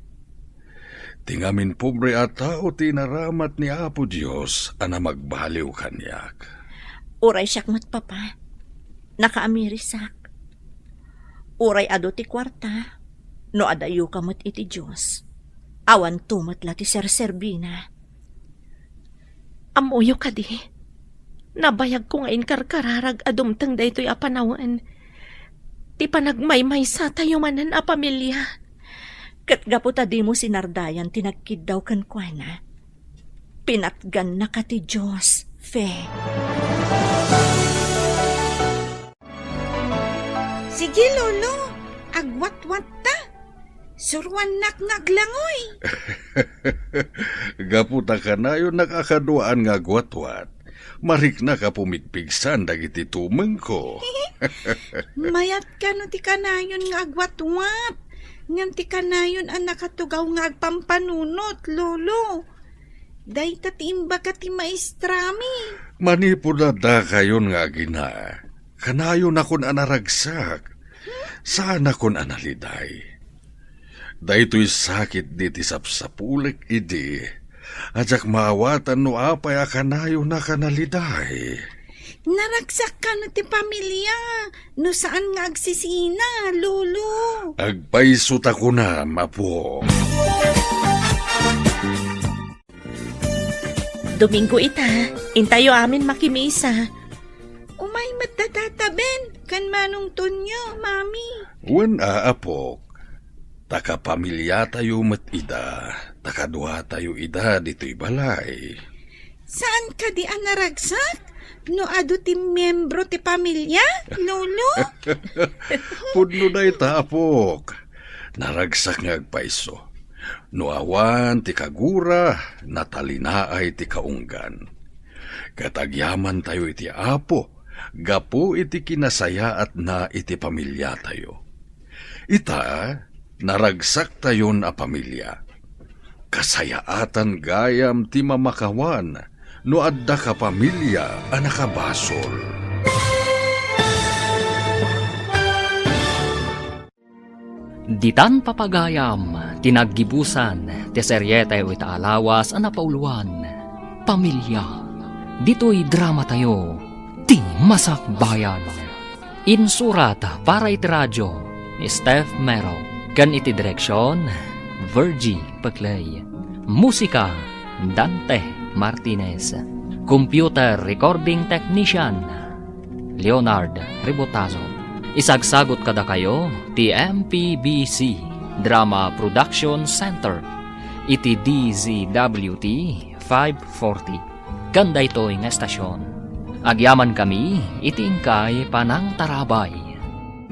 Tingamin pobre at tao tinaramat ni Apo Diyos ana magbaliw kanyak. Uray siyak mat, Papa. Nakaamirisak. Uray ado ti kwarta. No adayo ka mat iti Diyos. Awan tumat la ti serserbina. Amuyo ka di. Nabayag ko nga inkarkararag adumtang da ito'y apanawan. Ti panagmaymay sa tayo manan a pamilya. Katgaputa di mo sinardayan tinagkid daw kan kwana. Pinatgan na ka ti Diyos, Fe. Sige, Lolo. Agwat-wat ta. Surwan nak ngaglangoy. Gaputa ka na yun nakakaduaan nga gwatwat. Marik na ka pumigpigsan dagiti tumeng ko. Mayat ka no ti kanayon nga agwat-wat. Ngam ti kanayon ang nakatugaw nga agpampanunot, Lolo. Day tatimba ka ti maestrami. Manipulada kayon nga gina. Kanayon akon anaragsak. Saan akon analiday. Daytoy sakit diti sapsapulik idi. Ajak maawatan no apay akanayo na kanaliday. Naragsak ka no ti pamilya. No saan nga agsisina, Lolo? Agpaisot ako na, mapo. Domingo ita, intayo amin makimisa. Umay mattatataben, kan manong tunyo, Mami. Wan aapok. Taka pamilya tayo ida. Taka duha tayo ida dito'y balay. Saan ka di naragsak? No ado ti membro ti pamilya, Lolo? Pudno na itapok. Naragsak nga agpaiso. No awan ti kagura, natalinaay ti kaunggan. Katagyaman tayo iti apo, gapo iti kinasaya at na iti pamilya tayo. Ita, naragsak tayon a pamilya. Kasayaatan gayam ti mamakawan, no adda ka pamilya a nakabasol. Ditan papagayam, tinaggibusan, ti seryete o itaalawas ang napauluan. Pamilya, dito'y drama tayo, ti masakbayan. Insurat para iti radyo, ni Steph Mero. Kan iti direksyon, Virgie Paclay. Musika, Dante Martinez. Computer Recording Technician, Leonard Ribotazo. Isagsagot kada kayo, ti MPBC Drama Production Center. Iti DZWT 540. Kanda ito ng estasyon. Agyaman kami, iti ingkay panang tarabay.